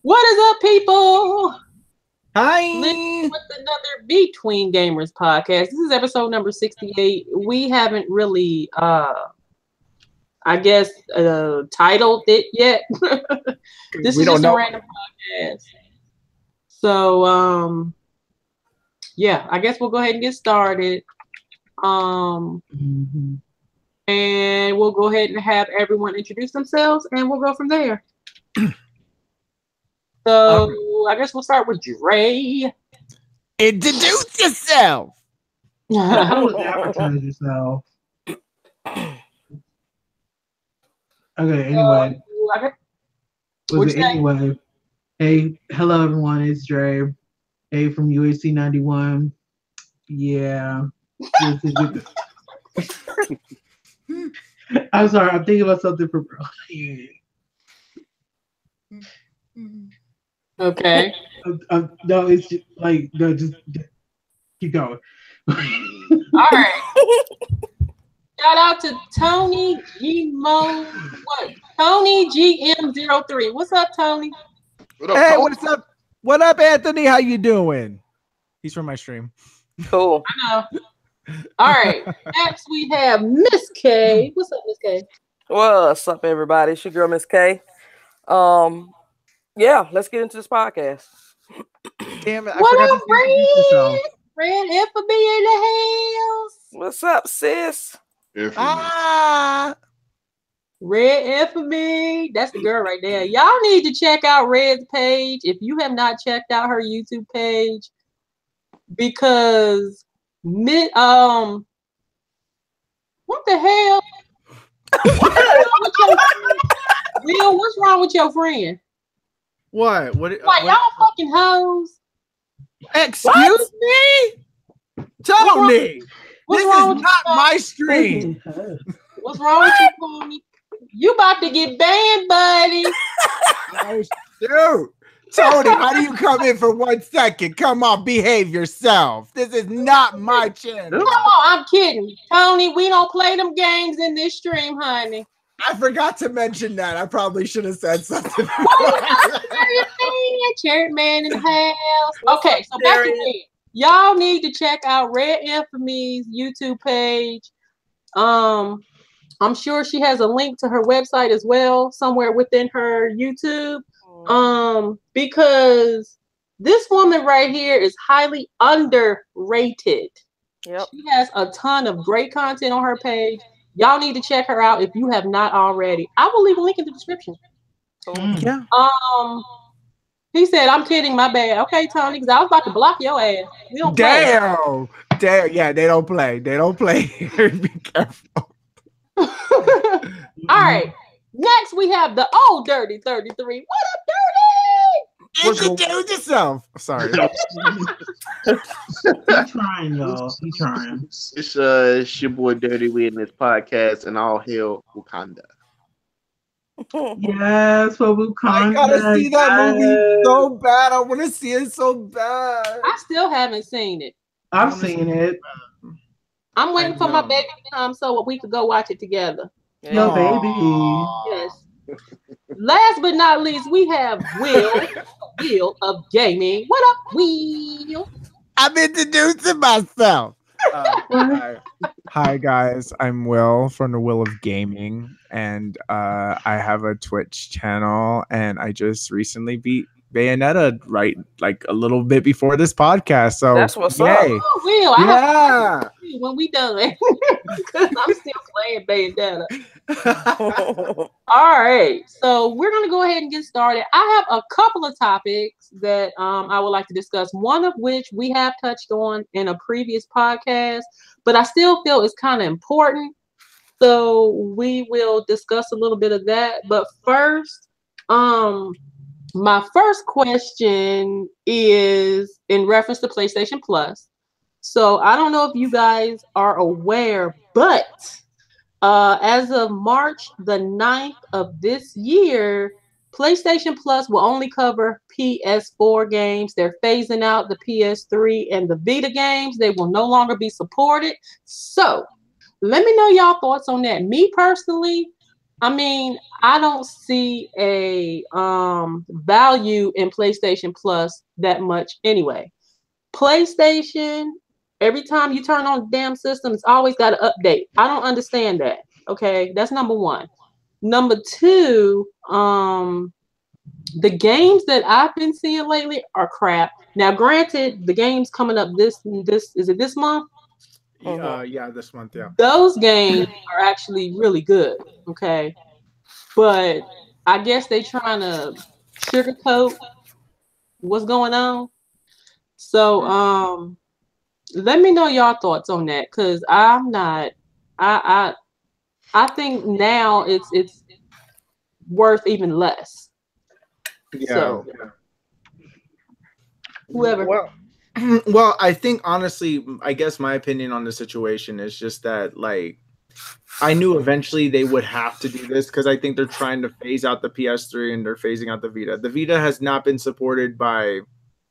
What is up, people? Hi. With another Between Gamers podcast. This is episode number 68. We haven't really, I guess, titled it yet. This is just a random podcast. So, yeah, I guess we'll go ahead and get started. And we'll go ahead and have everyone introduce themselves, and we'll go from there. So I guess we'll start with Dre. Introduce yourself. Advertise yourself. Okay, anyway. Anyway. Hey, hello everyone, it's Dre. Hey from UAC 91. Yeah. I'm sorry, I'm thinking about something for Okay. No, it's just like no, just keep going. All right. Shout out to Tony Tony GM03. What's up, Tony? What up, hey, what's up? What up, Anthony? How you doing? He's from my stream. Cool. I know. All right. Next we have Miss K. What's up, Miss K? What's up, everybody? It's your girl, Miss K. Yeah, let's get into this podcast. Damn it! What up, Red? RedInfamy in the house. What's up, sis? RedInfamy. That's the girl right there. Y'all need to check out Red's page if you have not checked out her YouTube page, because what the hell? What's wrong with your friend? What? Like y'all fucking hoes? Excuse me, Tony. This is not my stream. What's wrong with you, Tony? You about to get banned, buddy. Dude, Tony, how do you come in for 1 second? Come on, behave yourself. This is not my channel. Come on, I'm kidding. Tony, we don't play them games in this stream, honey. I forgot to mention that. I probably should have said something. Cherry Man in the house. Okay, so back to it. Y'all need to check out RedInfamy's YouTube page. I'm sure she has a link to her website as well, somewhere within her YouTube. Because this woman right here is highly underrated. Yep. She has a ton of great content on her page. Y'all need to check her out if you have not already. I will leave a link in the description. Yeah. He said, "I'm kidding, my bad." Okay, Tony, because I was about to block your ass. We don't play. Damn. Yeah, they don't play. They don't play. Be careful. All right. Next, we have the old Dirty 33. What up, Dirty? Introduce yourself. Sorry. He's trying, y'all. He's trying. It's your boy Dirty. We in this podcast, and all hail Wakanda. Yes, for Wakanda. I gotta see that movie so bad. I want to see it so bad. I still haven't seen it. I've seen it. I'm waiting for my baby to come so we could go watch it together. Yo, baby. Yes. Last but not least, we have Will of Gaming. What up, Will? I'm introducing myself. Hi guys, I'm Will from the Will of Gaming, and I have a Twitch channel, and I just recently beat Bayonetta right like a little bit before this podcast. So that's what's yay. up. Oh, Will, I have when we done because I'm still playing Bayonetta. All right, so we're gonna go ahead and get started. I have a couple of topics that I would like to discuss, one of which we have touched on in a previous podcast, but I still feel it's kind of important, so we will discuss a little bit of that. But first, my first question is in reference to PlayStation Plus. So I don't know if you guys are aware, but as of March the 9th of this year, PlayStation Plus will only cover PS4 games. They're phasing out the PS3 and the Vita games. They will no longer be supported. So let me know y'all thoughts on that. Me personally, I mean, I don't see a value in PlayStation Plus that much anyway. PlayStation, every time you turn on the damn system, it's always got an update. I don't understand that. Okay, that's number one. Number two, the games that I've been seeing lately are crap. Now, granted, the games coming up this is it this month? Yeah, this month, yeah. Those games are actually really good. Okay, but I guess they trying to sugarcoat what's going on. So, let me know y'all thoughts on that, because I'm not. I think now it's worth even less. Yeah. So, whoever. Well, I think honestly, I guess my opinion on the situation is just that, like, I knew eventually they would have to do this because I think they're trying to phase out the PS3 and they're phasing out the Vita. The Vita has not been supported by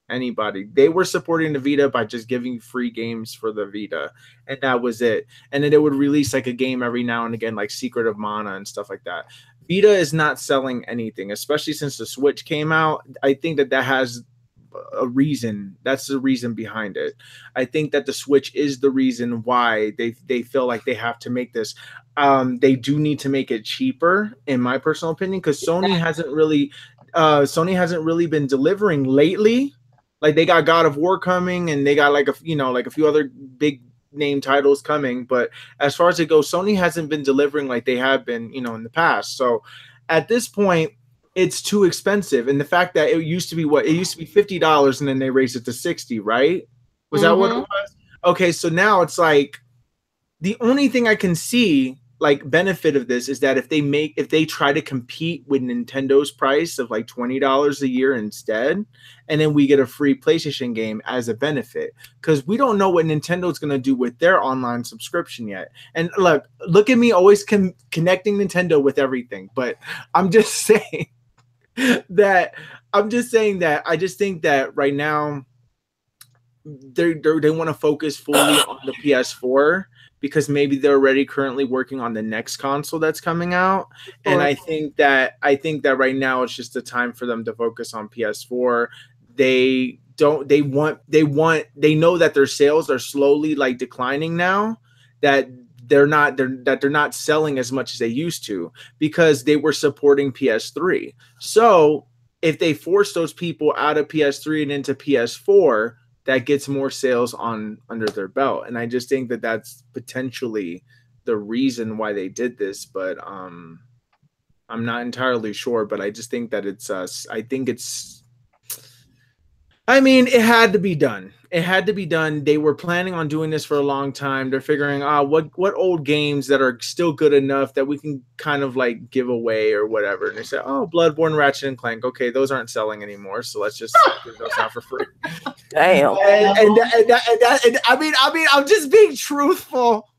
anybody. They were supporting the Vita by just giving free games for the Vita, and that was it. And then they would release like a game every now and again, like Secret of Mana and stuff like that. Vita is not selling anything, especially since the Switch came out. I think that has a reason. That's the reason behind it. I think that the Switch is the reason why they feel like they have to make this. They do need to make it cheaper, in my personal opinion, because Sony hasn't really been delivering lately. Like, they got God of War coming, and they got like a few other big name titles coming, but as far as it goes, Sony hasn't been delivering like they have been, in the past. So at this point, it's too expensive. And the fact that it used to be $50 and then they raised it to 60, right? Was that what it was? Okay, so now it's like the only thing I can see like benefit of this is that if they try to compete with Nintendo's price of like $20 a year instead, and then we get a free PlayStation game as a benefit, because we don't know what Nintendo's going to do with their online subscription yet. And look at me always connecting Nintendo with everything, but I'm just saying that I just think that right now they want to focus fully on the PS4, because maybe they're already currently working on the next console that's coming out. And I think that right now it's just the time for them to focus on PS4. They know that their sales are slowly like declining now, that they're not selling as much as they used to because they were supporting PS3. So if they force those people out of PS3 and into PS4, that gets more sales under their belt. And I just think that that's potentially the reason why they did this. But I'm not entirely sure. But I just think that it had to be done. It had to be done. They were planning on doing this for a long time. They're figuring what old games that are still good enough that we can kind of like give away or whatever. And they said, Bloodborne, Ratchet and Clank. Okay, those aren't selling anymore, so let's just give those out for free. Damn. And I mean, I'm just being truthful.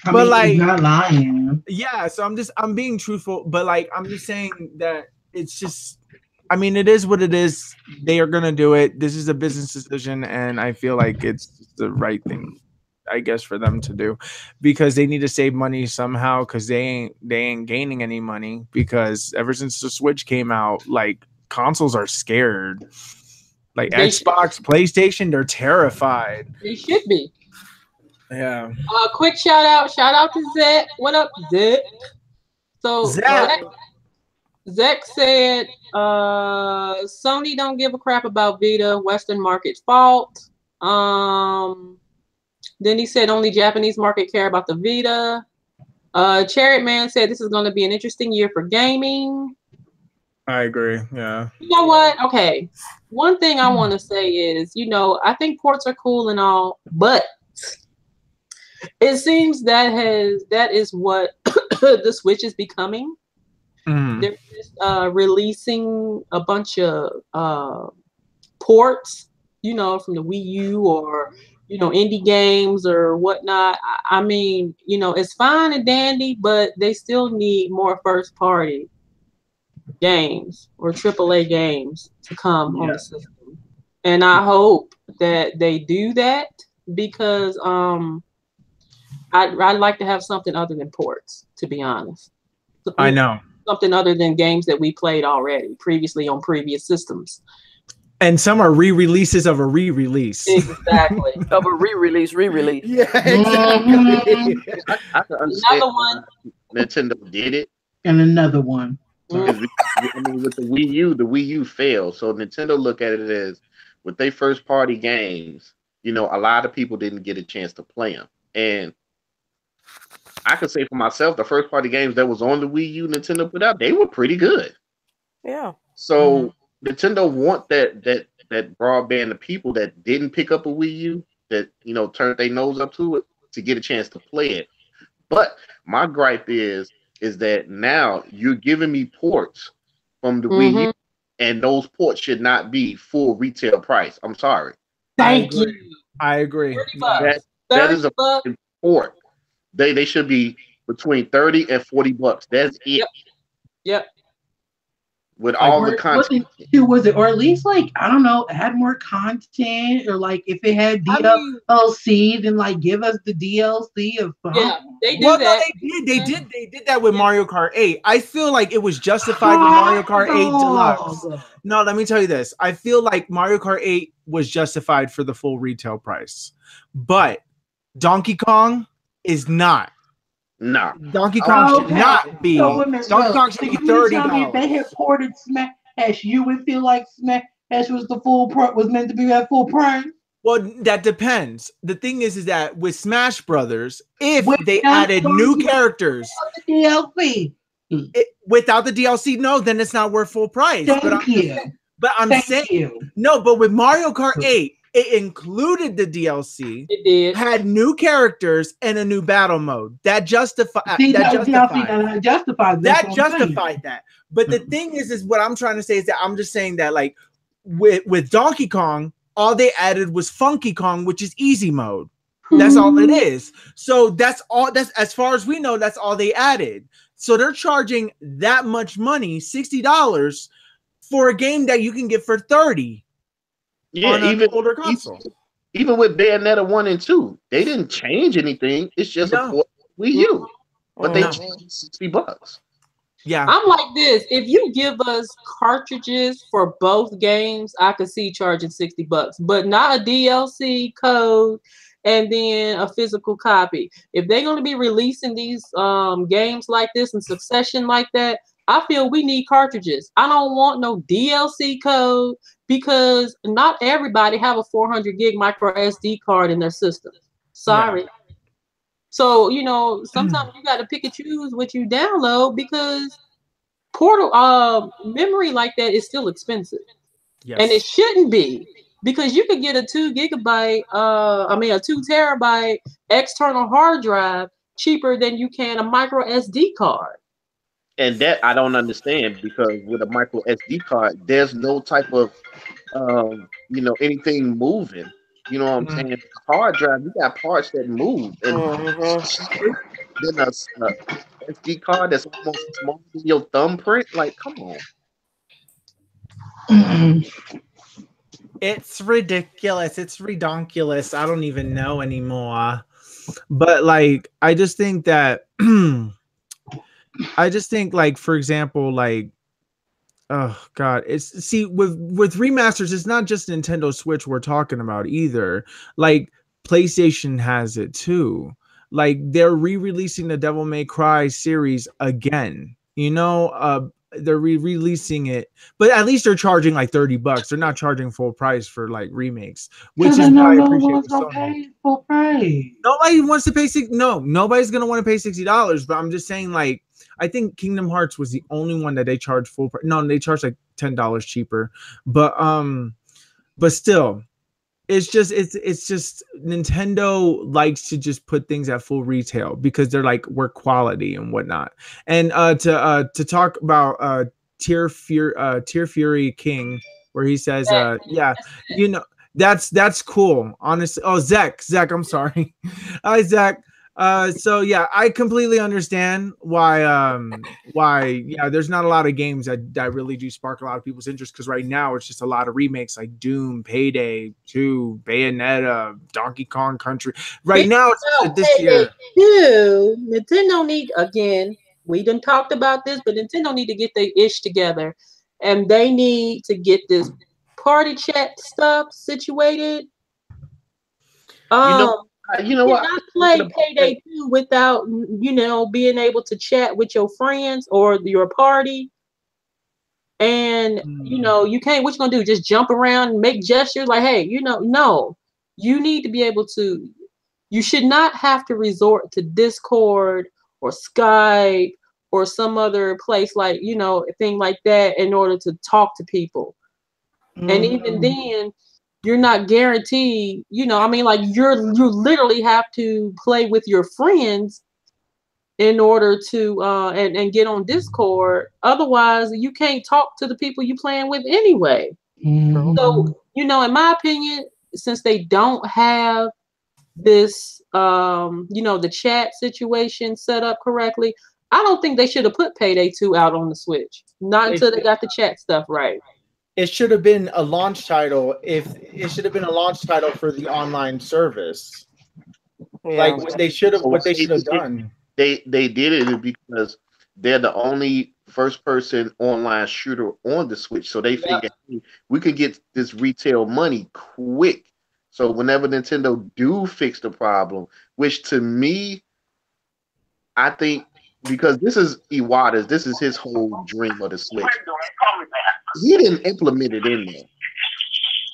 But like, he's not lying. Yeah, so I'm being truthful, but like, I'm just saying that it's just. I mean, it is what it is. They are going to do it. This is a business decision, and I feel like it's the right thing, I guess, for them to do, because they need to save money somehow, because they ain't gaining any money, because ever since the Switch came out, like, consoles are scared. Like Xbox, PlayStation, they're terrified. They should be. Yeah. Quick shout out to Zach. What up, Zach? So Zach said, Sony don't give a crap about Vita, Western market's fault. Then he said only Japanese market care about the Vita. Chariot Man said this is going to be an interesting year for gaming. I agree. Yeah. You know what? Okay. One thing I want to say is, I think ports are cool and all, but it seems that is what the Switch is becoming. They're just releasing a bunch of ports, from the Wii U or, indie games or whatnot. I mean, it's fine and dandy, but they still need more first party games or AAA games to come on the system. And I hope that they do that, because I'd like to have something other than ports, to be honest. I know. Something other than games that we played already previously on previous systems. And some are re-releases of a re-release. Exactly. Of a re-release. Yeah, exactly. I can understand Another one. Nintendo did it. And another one. Because I mean, with the Wii U failed. So Nintendo look at it as with their first party games, a lot of people didn't get a chance to play them. And I can say for myself, the first party games that was on the Wii U Nintendo put out, they were pretty good. Yeah. So Nintendo want that broadband of people that didn't pick up a Wii U, that turned their nose up to it, to get a chance to play it. But my gripe is that now you're giving me ports from the Wii U, and those ports should not be full retail price. I'm sorry. Thank you. I agree. That is a port. They should be between $30 and $40. That's it. Yep. With all the content. Was it, or at least like, I don't know, add more content, or like if it had DLC, then like give us the DLC of fun. Yeah, they did well, that. No, they did that with Mario Kart 8. I feel like it was justified with Mario Kart 8 Deluxe. No, let me tell you this. I feel like Mario Kart 8 was justified for the full retail price. But Donkey Kong is not. No. Donkey Kong should not be. Donkey Kong should be $30. If they had ported Smash, you would feel like Smash was was meant to be at full price. Well, that depends. The thing is that with Smash Brothers, if they added new characters, DLC without the DLC, no, then it's not worth full price. But I'm saying no. But with Mario Kart 8. It included the DLC. It did. Had new characters and a new battle mode. That justified that. But the thing is what I'm trying to say is that I'm just saying that like with Donkey Kong, all they added was Funky Kong, which is easy mode. That's all it is. So that's all. That's as far as we know. That's all they added. So they're charging that much money, $60, for a game that you can get for $30. Yeah, even older console. Even with Bayonetta 1 and 2, they didn't change anything. It's just a port Wii U, but they changed $60. Yeah, I'm like this. If you give us cartridges for both games, I could see charging $60, but not a DLC code and then a physical copy. If they're going to be releasing these games like this in succession like that, I feel we need cartridges. I don't want no DLC code, because not everybody have a 400 gig micro SD card in their system. Sorry. Yeah. So, sometimes you got to pick and choose what you download, because portal memory like that is still expensive. Yes. And it shouldn't be, because you could get a 2 terabyte external hard drive cheaper than you can a micro SD card. And that I don't understand, because with a micro SD card, there's no type of, anything moving. You know what I'm saying? Hard drive, you got parts that move. And then a SD card that's almost smaller than your thumbprint. Like, come on. It's ridiculous. It's redonkulous. I don't even know anymore. But like, I just think that. Like, for example, like, oh god, with remasters, it's not just Nintendo Switch we're talking about either. Like, PlayStation has it too. Like, they're re-releasing the Devil May Cry series again. They're re-releasing it, but at least they're charging like $30. They're not charging full price for like remakes, which is why I appreciate full price. Nobody wants to pay nobody's gonna want to pay $60. But I'm just saying, like, I think Kingdom Hearts was the only one that they charged full price. No, they charged like $10 cheaper. But still, it's just Nintendo likes to just put things at full retail, because they're like, we're quality and whatnot. And to talk about Tear Fury King, where he says that's cool, honestly. Oh, Zach, I'm sorry. Hi, Zach. So yeah, I completely understand why there's not a lot of games that really do spark a lot of people's interest, because right now it's just a lot of remakes like Doom, Payday 2, Bayonetta, Donkey Kong Country. Right now it's this year. Nintendo need, again, we done talked about this, but Nintendo need to get their ish together, and they need to get this party chat stuff situated. You know what? Not play Payday 2 without, being able to chat with your friends or your party. And, you can't, what you gonna do? Just jump around and make gestures like, hey, no. You need to be able to, you should not have to resort to Discord or Skype or some other place like, a thing like that in order to talk to people. And even then, you're not guaranteed, you literally have to play with your friends in order to and get on Discord. Otherwise, you can't talk to the people you playing with anyway. So, in my opinion, since they don't have this the chat situation set up correctly, I don't think they should have put Payday 2 out on the Switch. Not until they got the chat stuff right. It should have been a launch title. It should have been a launch title for the online service. Yeah. Like what they should have done. They did it because they're the only first-person online shooter on the Switch. So they figured, hey, we could get this retail money quick. So whenever Nintendo do fix the problem, which to me, I think, because this is Iwata's, this is his whole dream of the Switch. He didn't implement it in there.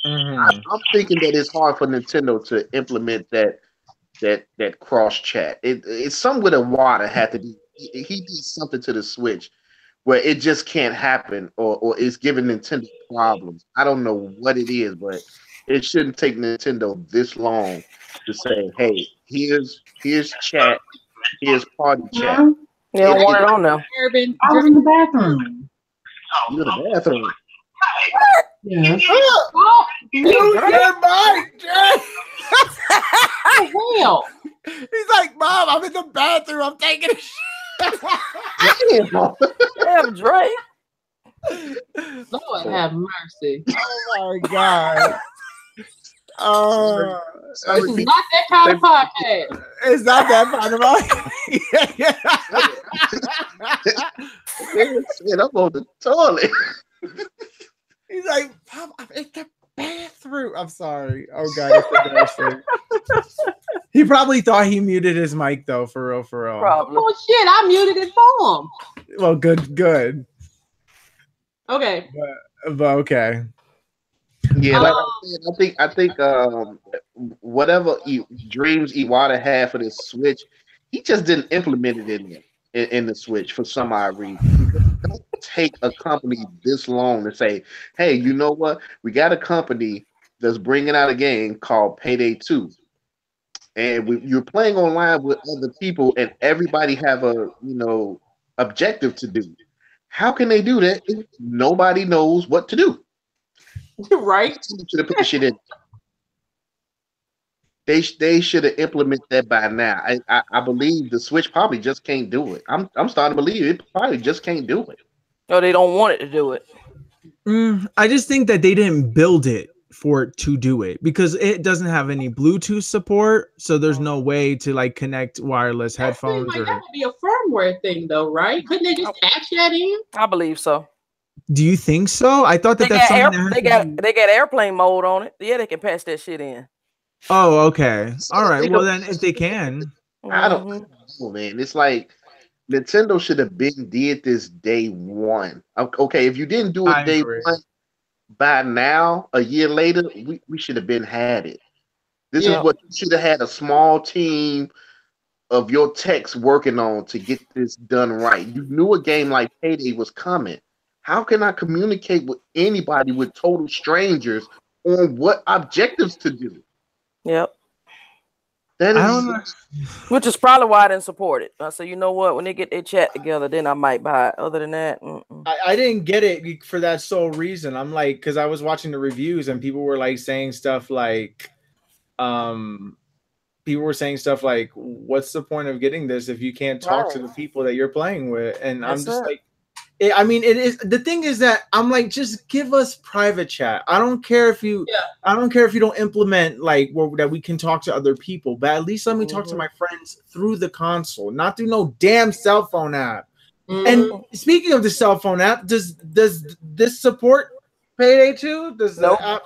I'm thinking that it's hard for Nintendo to implement that cross chat. It's something with Iwata had to be. He did something to the Switch where it just can't happen, or it's giving Nintendo problems. I don't know what it is, but it shouldn't take Nintendo this long to say, "Hey, here's chat, here's party chat." They don't want it on now. I was in the bathroom. You in the bathroom? Yeah. Hell. He's like, Mom, I'm in the bathroom. I'm taking a shit. Damn, Dre. Lord have mercy. Oh my God. This is not that kind of podcast. It's not that kind of Shit, I'm on the toilet. He's like, Pop, I'm in the bathroom. I'm sorry. Oh God, it's embarrassing. He probably thought he muted his mic though, for real. Probably. Oh shit, I muted it for him. Well, good. Okay. But okay. Yeah, like I think whatever dreams Iwata had for this Switch, he just didn't implement it in the Switch for some odd reason. It don't take a company this long to say, hey, you know what? We got a company that's bringing out a game called Payday 2. And you're playing online with other people and everybody have a, objective to do. How can they do that if nobody knows what to do? Right. Should have put the shit in. They should have implemented that by now. I believe the Switch probably just can't do it. I'm starting to believe it probably just can't do it. No, they don't want it to do it. I just think that they didn't build it for it to do it because it doesn't have any Bluetooth support, so there's no way to like connect wireless headphones. That would be a firmware thing, though, right? Couldn't they just patch that in? I believe so. Do you think so? I thought that's something they got airplane mode on it. Yeah, they can patch that shit in. Oh, okay. All right. Well, then if they can, I don't know, man. It's like Nintendo should have did this day one. Okay, if you didn't do it day one, by now, a year later, we should have had it. This is what you should have had, a small team of your techs working on to get this done right. You knew a game like Payday was coming. How can I communicate with anybody, with total strangers, on what objectives to do? Yep. I don't know. Which is probably why I didn't support it. I said, you know what? When they get their chat together, then I might buy it. Other than that, I didn't get it for that sole reason. I'm like, because I was watching the reviews and people were like saying stuff like, what's the point of getting this if you can't talk to the people that you're playing with? And I'm just like, it is. The thing is that I'm like, just give us private chat. I don't care if you don't implement like that we can talk to other people, but at least let me talk to my friends through the console, not through no damn cell phone app. And speaking of the cell phone app, does this support Payday 2? Does the app?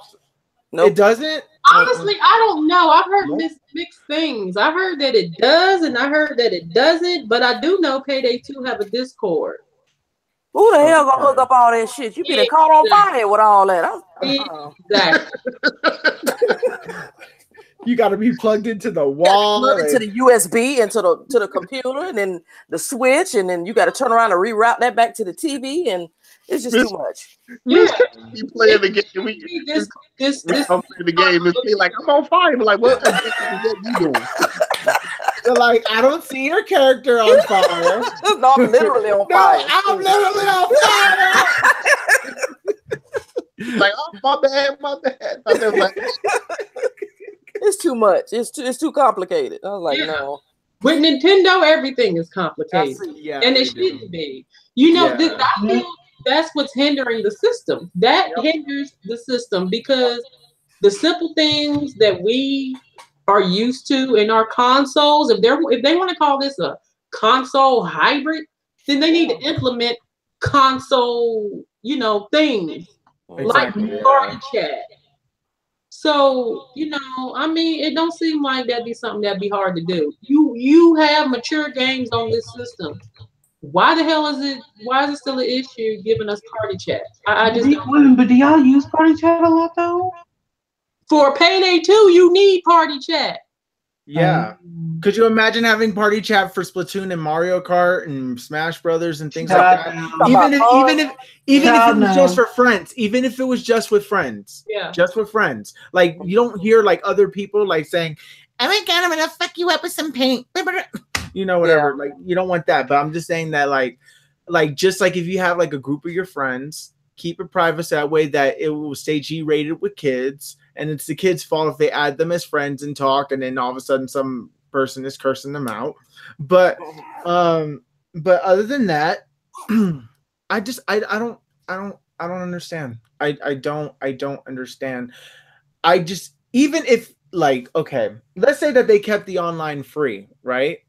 Nope. It doesn't? Honestly, I don't know. I've heard mixed things. I heard that it does, and I heard that it doesn't. But I do know Payday 2 have a Discord. Who the hell gonna hook up all that shit? You be caught on fire with all that. Exactly. You got to be plugged into the wall, plugged into the USB, and to the computer, and then the switch, and then you got to turn around and reroute that back to the TV, and it's just too much. Yeah, you playing the game. I'm playing the game. It's like I'm on fire. I'm like, what you doing? They're like, I don't see your character on fire. No, I'm literally on fire. No, I'm literally on fire. Like, oh, my bad. Like, it's too much. It's too complicated. I was like, no. With Nintendo, everything is complicated, and it shouldn't be. You know, I feel that's what's hindering the system. That hinders the system because the simple things that we are used to in our consoles, if they want to call this a console hybrid, then they need to implement console, things like party chat. So, I mean, it don't seem like that'd be something that'd be hard to do. You have mature games on this system. Why the hell is it still an issue giving us party chat? I just don't. But do y'all use party chat a lot though? For Payday 2, you need party chat. Yeah. Could you imagine having party chat for Splatoon and Mario Kart and Smash Brothers and things like that? Even if it was just for friends, even if it was just with friends. Yeah. Just with friends. Like you don't hear like other people like saying, "Oh my god, I'm gonna fuck you up with some paint." Whatever. Yeah. Like you don't want that. But I'm just saying that like just like if you have like a group of your friends, keep it private so that way that it will stay G-rated with kids. And it's the kids' fault if they add them as friends and talk, and then all of a sudden some person is cursing them out. But other than that, I don't understand. I don't understand. I just, even if like, okay, let's say that they kept the online free, right?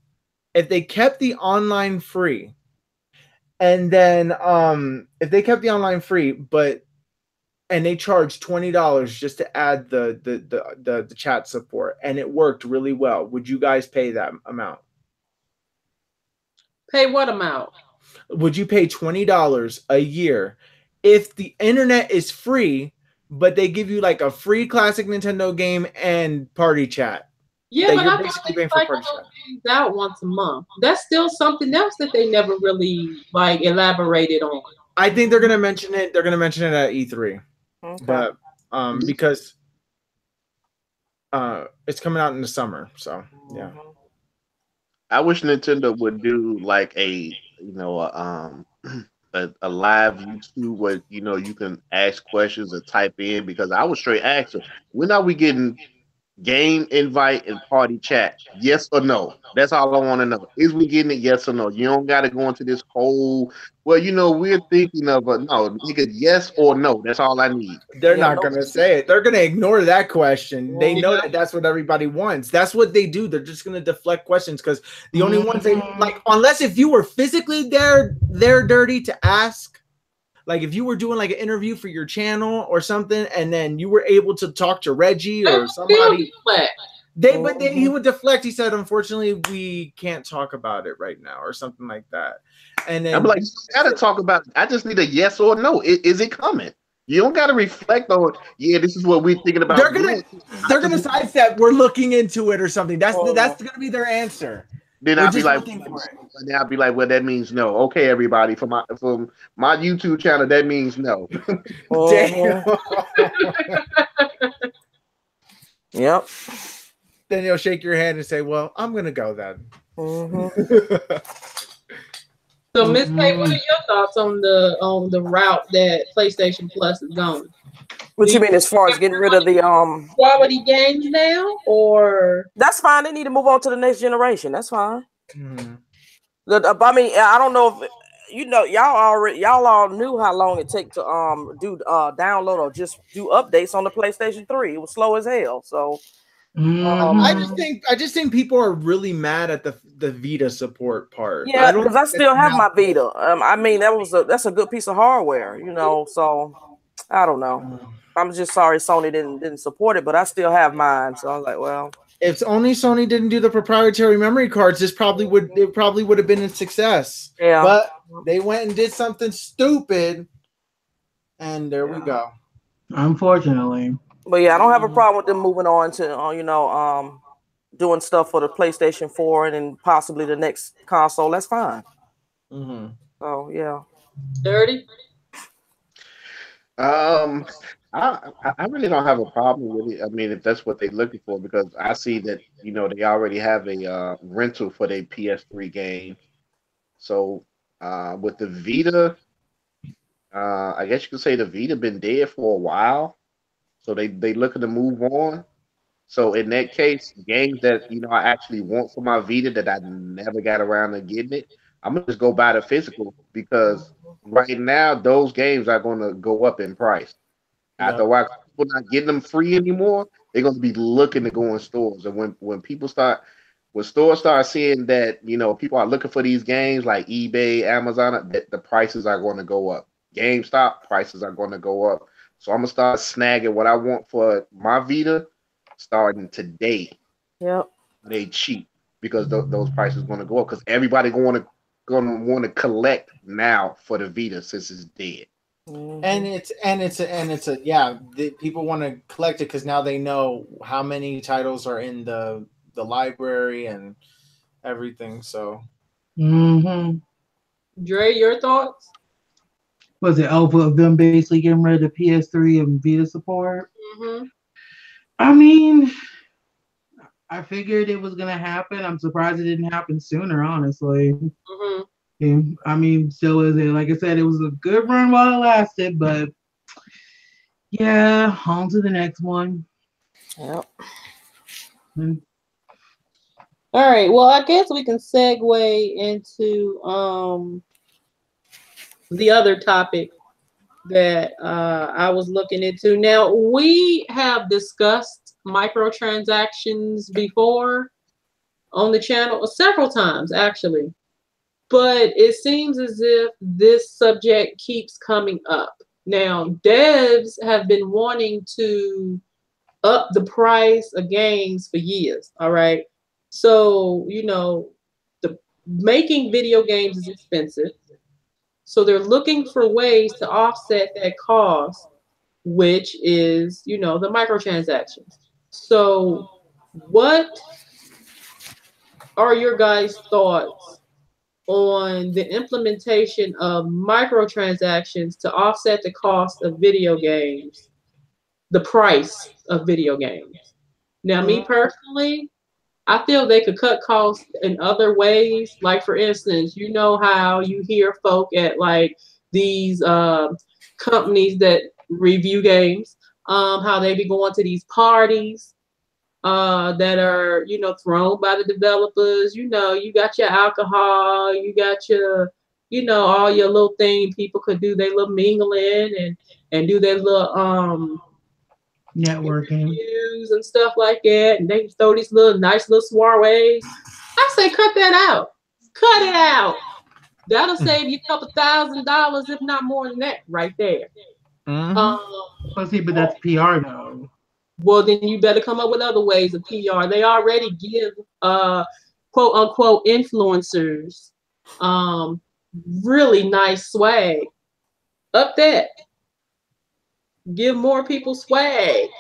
If they kept the online free, and then if they kept the online free, and they charged $20 just to add the chat support, and it worked really well, would you guys pay that amount? Pay what amount? Would you pay $20 a year if the internet is free, but they give you like a free classic Nintendo game and party chat? Yeah, but I thought they cycle those games out once a month. That's still something else that they never really like elaborated on. I think they're gonna mention it. They're gonna mention it at E3. Okay. But because it's coming out in the summer, so yeah. I wish Nintendo would do like a live YouTube where you can ask questions or type in, because I was straight asking, when are we getting game invite and party chat? Yes or no? That's all I want to know. Is we getting it? Yes or no? You don't got to go into this whole, we're thinking of a no. Nigga, yes or no? That's all I need. They're not going to say it. They're going to ignore that question. They know that that's what everybody wants. That's what they do. They're just going to deflect questions because the only ones they like, unless if you were physically there dirty to ask. Like if you were doing like an interview for your channel or something, and then you were able to talk to Reggie or somebody, he would deflect. He said, "Unfortunately, we can't talk about it right now," or something like that. And then I'm like, you gotta talk about it. I just need a yes or no. Is it coming? You don't gotta reflect on. Yeah, this is what we're thinking about. They're gonna sidestep. We're looking into it or something. That's gonna be their answer. Then I'll be like, well, that means no. Okay, everybody, from my YouTube channel, that means no. Damn. Yep. Then you'll shake your hand and say, "Well, I'm gonna go then." So, Miss Kay, what are your thoughts on the route that PlayStation Plus is going? What you mean as far as getting rid of the quality games now, or that's fine? They need to move on to the next generation. That's fine. Mm-hmm. I mean, I don't know if y'all all knew how long it take to do download or just do updates on the PlayStation 3. It was slow as hell. So I just think people are really mad at the Vita support part. Yeah, because I still have my Vita. I mean, that's a good piece of hardware, you know. So I don't know. I'm just sorry Sony didn't support it, but I still have mine. So I was like, well, if only Sony didn't do the proprietary memory cards, it probably would have been a success. Yeah, but they went and did something stupid, and there we go. Unfortunately. But yeah, I don't have a problem with them moving on to doing stuff for the PlayStation 4 and then possibly the next console. That's fine. So yeah. Dirty. I really don't have a problem with it. I mean, if that's what they're looking for, because I see that they already have a rental for their PS3 game. So with the Vita, I guess you could say the Vita been dead for a while. So they looking to move on. So in that case, games that I actually want for my Vita that I never got around to getting it, I'm gonna just go buy the physical, because right now those games are gonna go up in price. After a while, people not getting them free anymore, they're gonna be looking to go in stores. And when stores start seeing that people are looking for these games like eBay, Amazon, that the prices are going to go up. GameStop prices are going to go up. So I'm gonna start snagging what I want for my Vita starting today. Yep. They cheap because those prices are going to go up, because everybody going to want to collect now for the Vita since it's dead. And people want to collect it because now they know how many titles are in the library and everything. So, Dre, your thoughts? Was it over of them basically getting rid of the PS3 and Vita support? I mean, I figured it was gonna happen. I'm surprised it didn't happen sooner, honestly. Yeah, I mean, still is it? Like I said, it was a good run while it lasted, but yeah, on to the next one. Yep. All right. Well, I guess we can segue into the other topic that I was looking into. Now, we have discussed microtransactions before on the channel several times, actually. But it seems as if this subject keeps coming up. Now, devs have been wanting to up the price of games for years, all right? So, the making video games is expensive. So they're looking for ways to offset that cost, which is, the microtransactions. So what are your guys' thoughts on the implementation of microtransactions to offset the cost of video games, the price of video games? Now, me personally, I feel they could cut costs in other ways. Like, for instance, you know how you hear folk at like these companies that review games, how they be going to these parties that are, thrown by the developers. You got your alcohol, you got your, all your little thing people could do, their little mingling and do their little networking interviews and stuff like that. And they throw these nice little soirees. I say, cut that out. Cut it out. That'll save you a couple $1,000s, if not more than that, right there. But that's PR though. Well, then you better come up with other ways of PR. They already give quote unquote influencers really nice swag. Up that. Give more people swag.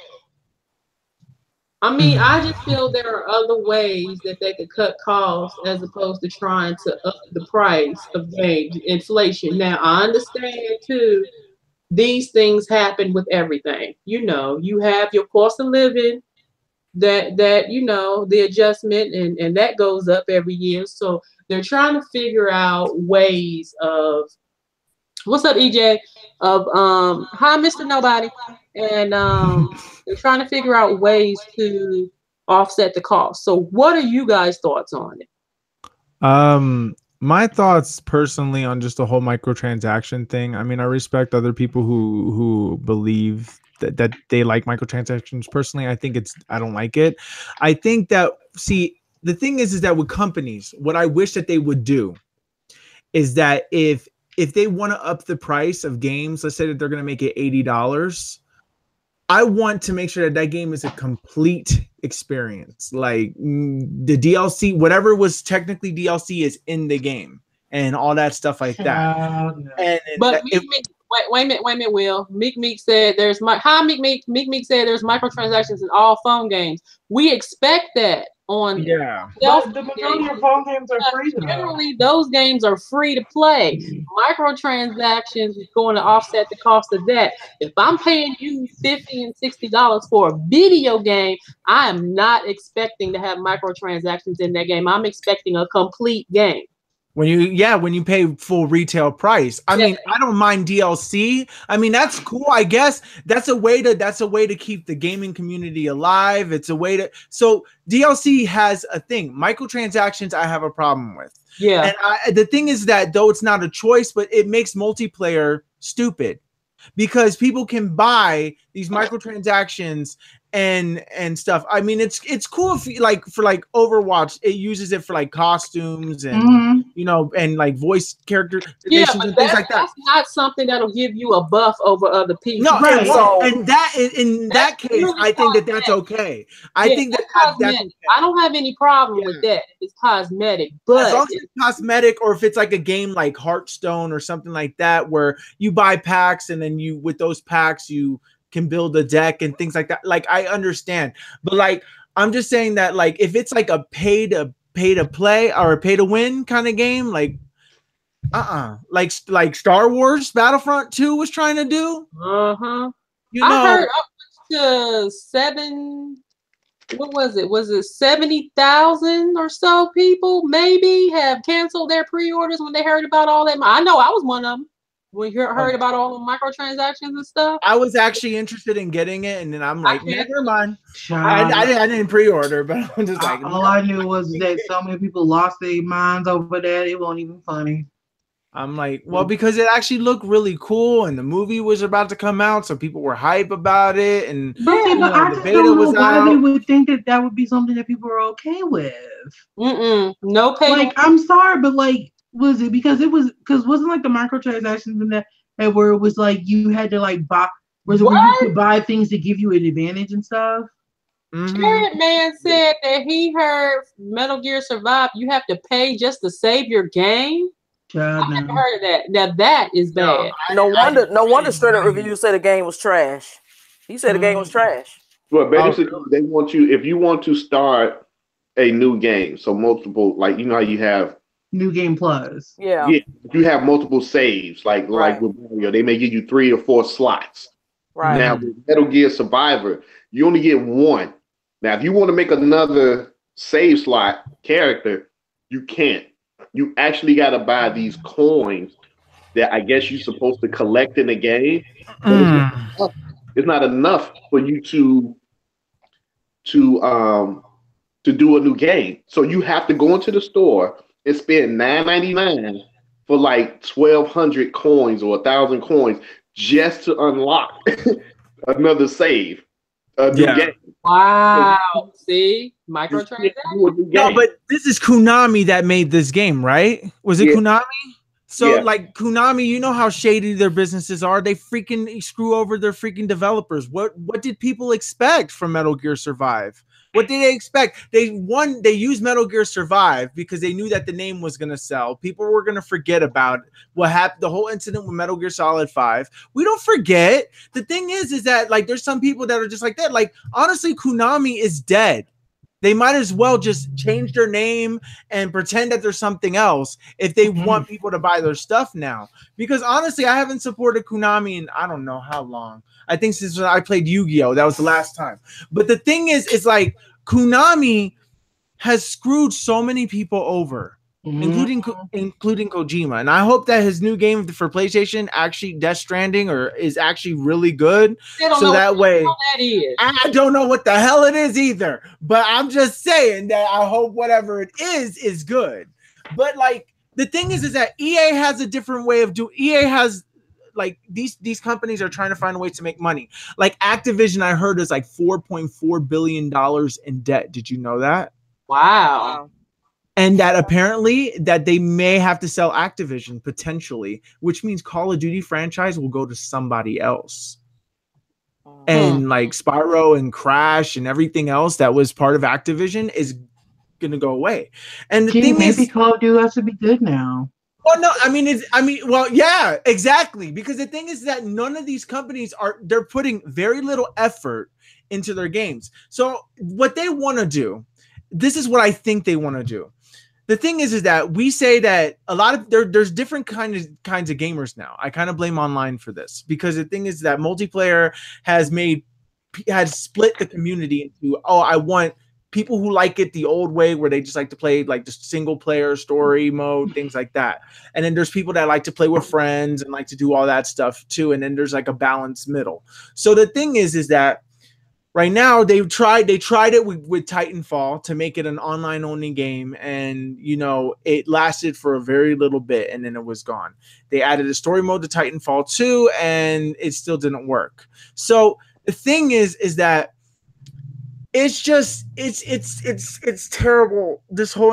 I mean, I just feel there are other ways that they could cut costs as opposed to trying to up the price of games, inflation. Now, I understand too, these things happen with everything. You have your cost of living that the adjustment and that goes up every year. So they're trying to figure out ways of, what's up, EJ? Of hi, Mr. Nobody. And they're trying to figure out ways to offset the cost. So what are you guys' thoughts on it? My thoughts personally on just the whole microtransaction thing. I mean, I respect other people who believe that they like microtransactions. Personally, I don't like it. I think that, see, the thing is that with companies, what I wish that they would do is that if they want to up the price of games, let's say that they're going to make it $80, I want to make sure that that game is a complete experience. Like the DLC, whatever was technically DLC, is in the game and all that stuff like that. But wait a minute, Will. Meek said there's Meek said there's microtransactions in all phone games. We expect that on but the majority of phone games are free. Generally, those games are free to play. Microtransactions is going to offset the cost of that. If I'm paying you $50 and $60 for a video game, I am not expecting to have microtransactions in that game. I'm expecting a complete game. When you pay full retail price. I mean, I don't mind DLC. I mean, that's cool. I guess that's a way to keep the gaming community alive. It's a way to, so DLC has a thing. Microtransactions I have a problem with. Yeah. And the thing is that though it's not a choice, but it makes multiplayer stupid because people can buy these microtransactions and stuff. I mean, it's cool if for Overwatch, it uses it for like costumes and and like voice character and things like that. That's not something that'll give you a buff over other people. No, right. And that in that case, really I think that's okay. I think that's okay. I don't have any problem with that. It's cosmetic, but as long as it's cosmetic, or if it's like a game like Hearthstone or something like that, where you buy packs and then with those packs you can build a deck and things like that. Like I understand, but like I'm just saying that like if it's like a pay to play or a pay to win kind of game, like like Star Wars Battlefront 2 was trying to do. I heard up to 7. What was it? Was it 70,000 or so people maybe have canceled their pre-orders when they heard about all that? I know I was one of them. When you heard about all the microtransactions and stuff, I was actually interested in getting it, and then I'm like, never mind. I didn't pre-order, but I'm just like, all I knew was that so many people lost their minds over that. It wasn't even funny. I'm like, well, because it actually looked really cool, and the movie was about to come out, so people were hype about it, and I just don't know why they would think that would be something that people are okay with. No pay. Like, I'm sorry, but like. Was it because wasn't like the microtransactions in that where it was like you had to like buy, where you could buy things to give you an advantage and stuff? Jared Man said that he heard Metal Gear Survive, you have to pay just to save your game. I never heard of that. Now that is bad. No wonder Straight Up Review said the game was trash. He said the game was trash. Well, basically, they want you, if you want to start a new game, so multiple, like you know how you have New Game Plus. Yeah. You have multiple saves, like with Mario, they may give you 3 or 4 slots. Right. Now with Metal Gear Survivor, you only get 1. Now, if you want to make another save slot character, you can't. You actually got to buy these coins that I guess you're supposed to collect in the game. It's not enough for you to do a new game. So you have to go into the store and spend $9.99 for like 1,200 coins or 1,000 coins just to unlock another save. New game. Wow. See? Microtransactions. No, but this is Konami that made this game, right? Was it Konami? So like Konami, you know how shady their businesses are. They freaking screw over their freaking developers. What did people expect from Metal Gear Survive? What did they expect? They used Metal Gear Survive because they knew that the name was going to sell. People were going to forget about what happened, the whole incident with Metal Gear Solid 5. We don't forget. The thing is that like there's some people that are just like that. Like honestly, Konami is dead. They might as well just change their name and pretend that there's something else if they want people to buy their stuff now. Because honestly, I haven't supported Konami in I don't know how long. I think since I played Yu-Gi-Oh! That was the last time. But the thing is like Konami has screwed so many people over, including Kojima. And I hope that his new game for PlayStation, actually Death Stranding, is actually really good. So that way, I don't know what the hell it is either. But I'm just saying that I hope whatever it is good. But like the thing is that EA has a different way of doing. EA has like these companies are trying to find ways to make money. Like Activision, I heard is like $4.4 billion in debt. Did you know that? Wow. And that apparently that they may have to sell Activision potentially, which means Call of Duty franchise will go to somebody else. And like Spyro and Crash and everything else that was part of Activision is gonna go away. And the thing maybe is, Call of Duty has to be good now. well, no, well, yeah, exactly. Because the thing is that none of these companies they're putting very little effort into their games. So what they want to do, this is what I think they want to do. The thing is that we say that a lot of there's different kinds of gamers now. I kind of blame online for this because the thing is that multiplayer has split the community into, I want people who like it the old way where they just like to play like just single player story mode, things like that. And then there's people that like to play with friends and like to do all that stuff too. And then there's like a balanced middle. So the thing is that right now, they tried it with Titanfall to make it an online only game, and it lasted for a very little bit, and then it was gone. They added a story mode to Titanfall 2, and it still didn't work. So the thing is that it's just it's terrible. The whole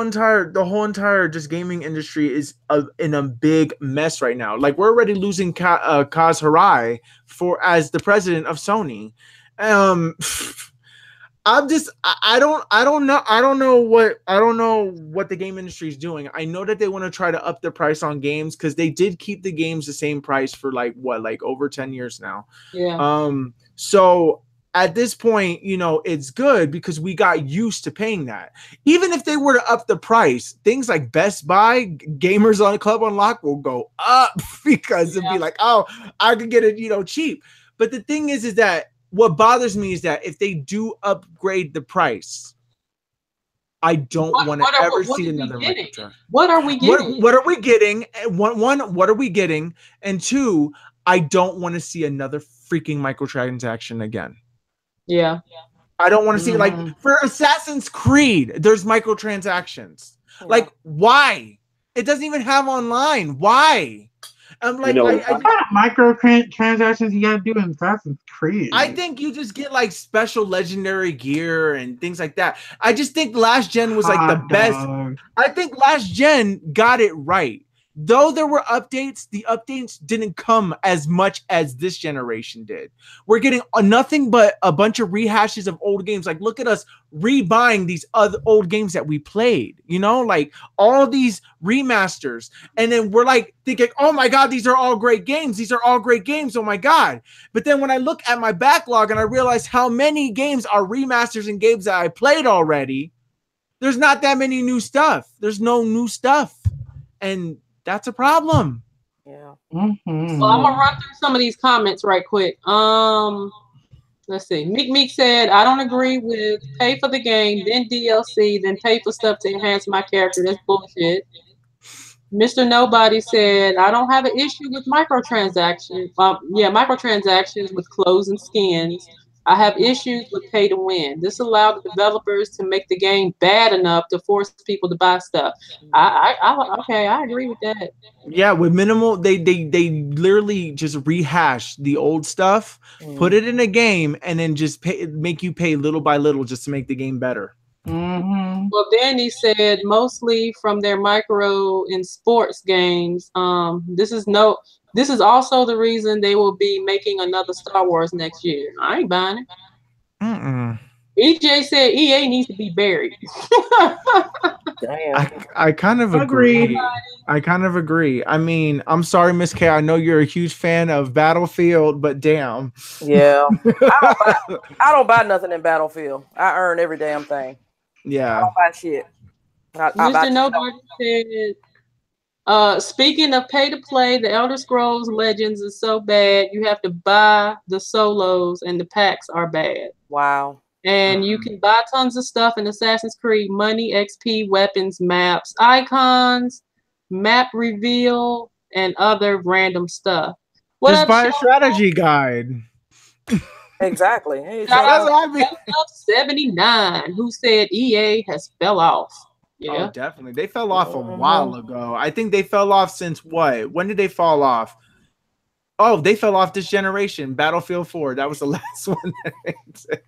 entire just gaming industry is in a big mess right now. Like we're already losing Kaz Hirai as the president of Sony. I don't know what the game industry is doing. I know that they want to try to up the price on games because they did keep the games the same price for like over 10 years now. Yeah. So at this point, it's good because we got used to paying that. Even if they were to up the price, things like Best Buy, Gamers on Club Unlock will go up because it'd be like, oh, I could get it, cheap. But the thing is that what bothers me is that if they do upgrade the price, I don't want to ever see another microtransaction. What are we getting? What are we getting? One, what are we getting? And two, I don't want to see another freaking microtransaction again. Yeah. I don't want to see like for Assassin's Creed, there's microtransactions. Yeah. Like why? It doesn't even have online. Why? I'm like, what kind of microtransactions you gotta do in Assassin's Creed? I think you just get like special legendary gear and things like that. I just think last gen was like the best. I think last gen got it right. Though there were updates, the updates didn't come as much as this generation did. We're getting nothing but a bunch of rehashes of old games. Like, look at us rebuying these other old games that we played, like all these remasters. And then we're like thinking, oh my God, these are all great games. These are all great games. Oh my God. But then when I look at my backlog and I realize how many games are remasters and games that I played already, there's not that many new stuff. There's no new stuff. And that's a problem. Yeah. Mm-hmm. So I'm gonna run through some of these comments right quick. Let's see. Meek said, I don't agree with pay for the game, then DLC, then pay for stuff to enhance my character. That's bullshit. Mr. Nobody said, I don't have an issue with microtransactions. Microtransactions with clothes and skins. I have issues with pay to win. This allowed the developers to make the game bad enough to force people to buy stuff. I agree with that. Yeah, with minimal, they literally just rehash the old stuff, put it in a game, and then just make you pay little by little just to make the game better. Mm-hmm. Well, Danny said mostly from their micro in sports games. This is also the reason they will be making another Star Wars next year. I ain't buying it. EJ said EA needs to be buried. I kind of agree. I kind of agree. I mean, I'm sorry, Miss K. I know you're a huge fan of Battlefield, but damn. Yeah. I don't buy nothing in Battlefield. I earn every damn thing. Yeah. I don't buy shit. Mr. Nobody said, speaking of pay to play, the Elder Scrolls Legends is so bad you have to buy the solos and the packs are bad. Wow. And you can buy tons of stuff in Assassin's Creed: money, XP, weapons, maps, icons, map reveal, and other random stuff. Just buy a strategy guide. Exactly. Hey, shout out 79 who said EA has fell off. Yeah, oh, definitely. They fell off a while ago. I think they fell off since what? When did they fall off? Oh, they fell off this generation. Battlefield 4. That was the last one.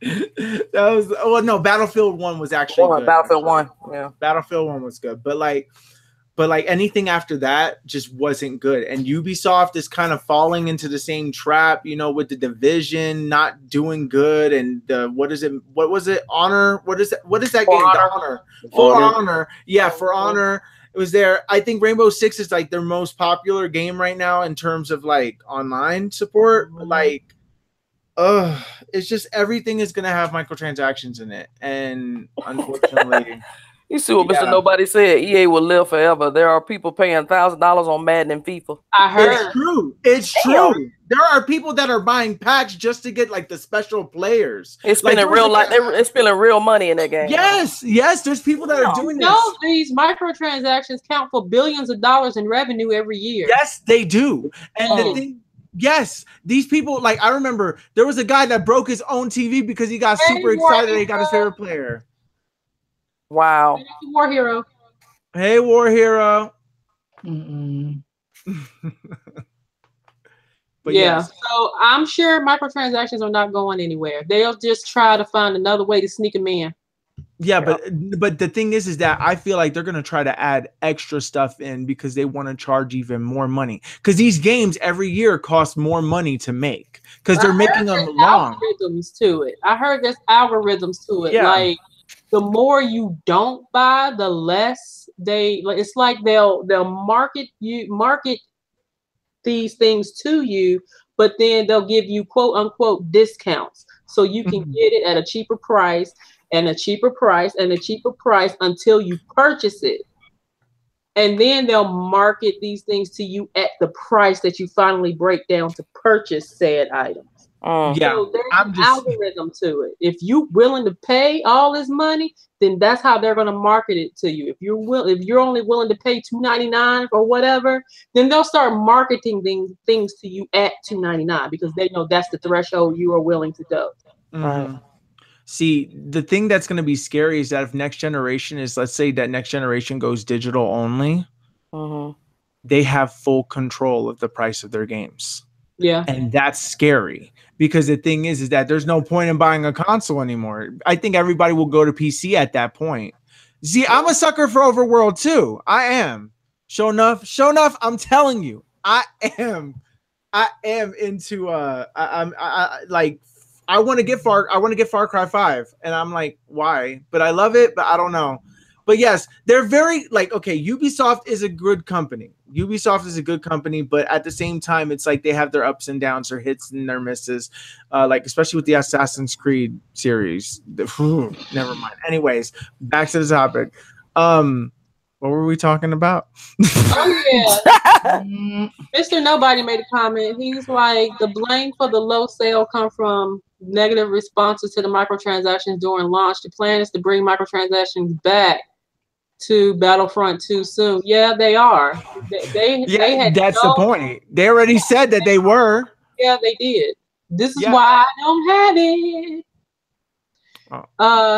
That was. Oh no, Battlefield 1 was actually good. Battlefield 1. Yeah. Battlefield 1 was good, but like anything after that just wasn't good. And Ubisoft is kind of falling into the same trap, you know, with the Division not doing good, and the what was it? Honor? What is that game? Honor. For Honor. Yeah, For Honor. It was there. I think Rainbow Six is like their most popular game right now in terms of like online support. Like, it's just everything is gonna have microtransactions in it, and unfortunately. You see what Mr. Nobody said? EA will live forever. There are people paying $1,000 on Madden and FIFA. I heard. It's true. It's true. There are people that are buying packs just to get like the special players. It's spending it's spending real money in that game. Yes, there's people that are doing this. No, these microtransactions count for billions of dollars in revenue every year. Yes, they do. And the thing, yes, these people, like, I remember there was a guy that broke his own TV because he got super excited that he got his favorite player. Wow. War Hero. Hey, War Hero. But yeah, so I'm sure microtransactions are not going anywhere. They'll just try to find another way to sneak them in. Yeah, but the thing is that I feel like they're going to try to add extra stuff in because they want to charge even more money. Because these games every year cost more money to make because they're making them long. Algorithms to it. I heard there's algorithms to it. Yeah. Like, the more you don't buy, the less it's like they'll market these things to you, but then they'll give you quote unquote discounts so you can get it at a cheaper price and a cheaper price and a cheaper price until you purchase it. And then they'll market these things to you at the price that you finally break down to purchase said items. So there's an algorithm to it. If you're willing to pay all this money, then that's how they're going to market it to you. If you're only willing to pay $2.99 or whatever, then they'll start marketing things to you at $2.99 because they know that's the threshold you are willing to go. Right. See, the thing that's going to be scary is that if next generation is, let's say that next generation goes digital only, they have full control of the price of their games. Yeah. And that's scary because the thing is that there's no point in buying a console anymore. I think everybody will go to PC at that point. See, I'm a sucker for Overworld too. I am. Show enough, I'm telling you, I am into I want to get Far Cry 5 and I'm like, why? But I love it, but I don't know. But yes, they're very okay, Ubisoft is a good company. But at the same time, it's like they have their ups and downs, their hits and their misses. Especially with the Assassin's Creed series. Never mind. Anyways, back to the topic. What were we talking about? Mr. Nobody made a comment. He's like, the blame for the low sale come from negative responses to the microtransactions during launch. The plan is to bring microtransactions back to Battlefront 2 soon. Yeah, they are. They had that's the point. They already said that they were. Yeah, they did. This is why I don't have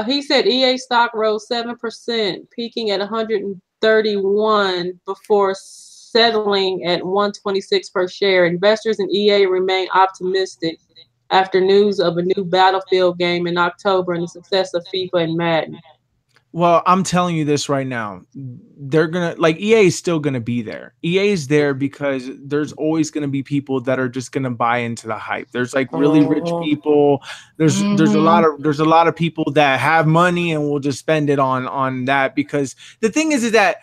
it. He said EA stock rose 7%, peaking at 131 before settling at 126 per share. Investors in EA remain optimistic after news of a new Battlefield game in October and the success of FIFA and Madden. Well, I'm telling you this right now. They're going to, EA is still going to be there. EA is there because there's always going to be people that are just going to buy into the hype. There's really rich people. There's a lot of people that have money and will just spend it on that, because the thing is that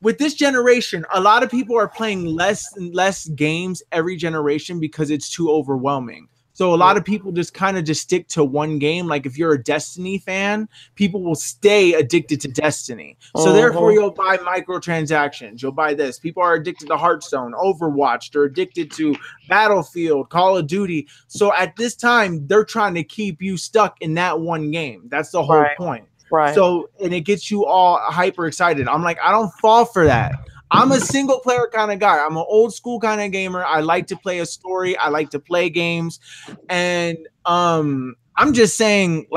with this generation, a lot of people are playing less and less games every generation because it's too overwhelming. So a lot of people just stick to one game. Like if you're a Destiny fan, people will stay addicted to Destiny. So therefore you'll buy microtransactions. You'll buy this. People are addicted to Hearthstone, Overwatch. They're addicted to Battlefield, Call of Duty. So at this time, they're trying to keep you stuck in that one game. That's the whole point. Right. So, and it gets you all hyper excited. I'm like, I don't fall for that. I'm a single player kind of guy. I'm an old school kind of gamer. I like to play a story. I like to play games. And I'm just saying,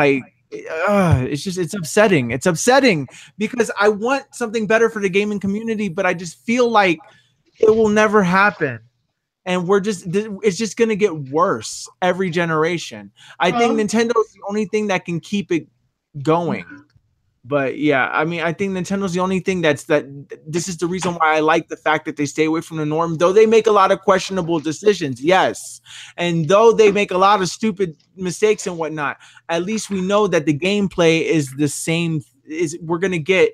it's upsetting. It's upsetting because I want something better for the gaming community, but I just feel like it will never happen. and it's just gonna get worse every generation. I think Nintendo's the only thing that can keep it going. But yeah, I mean, I think Nintendo's the only thing this is the reason why I like the fact that they stay away from the norm, though they make a lot of questionable decisions, yes. And though they make a lot of stupid mistakes and whatnot, at least we know that the gameplay is the same. We're gonna get,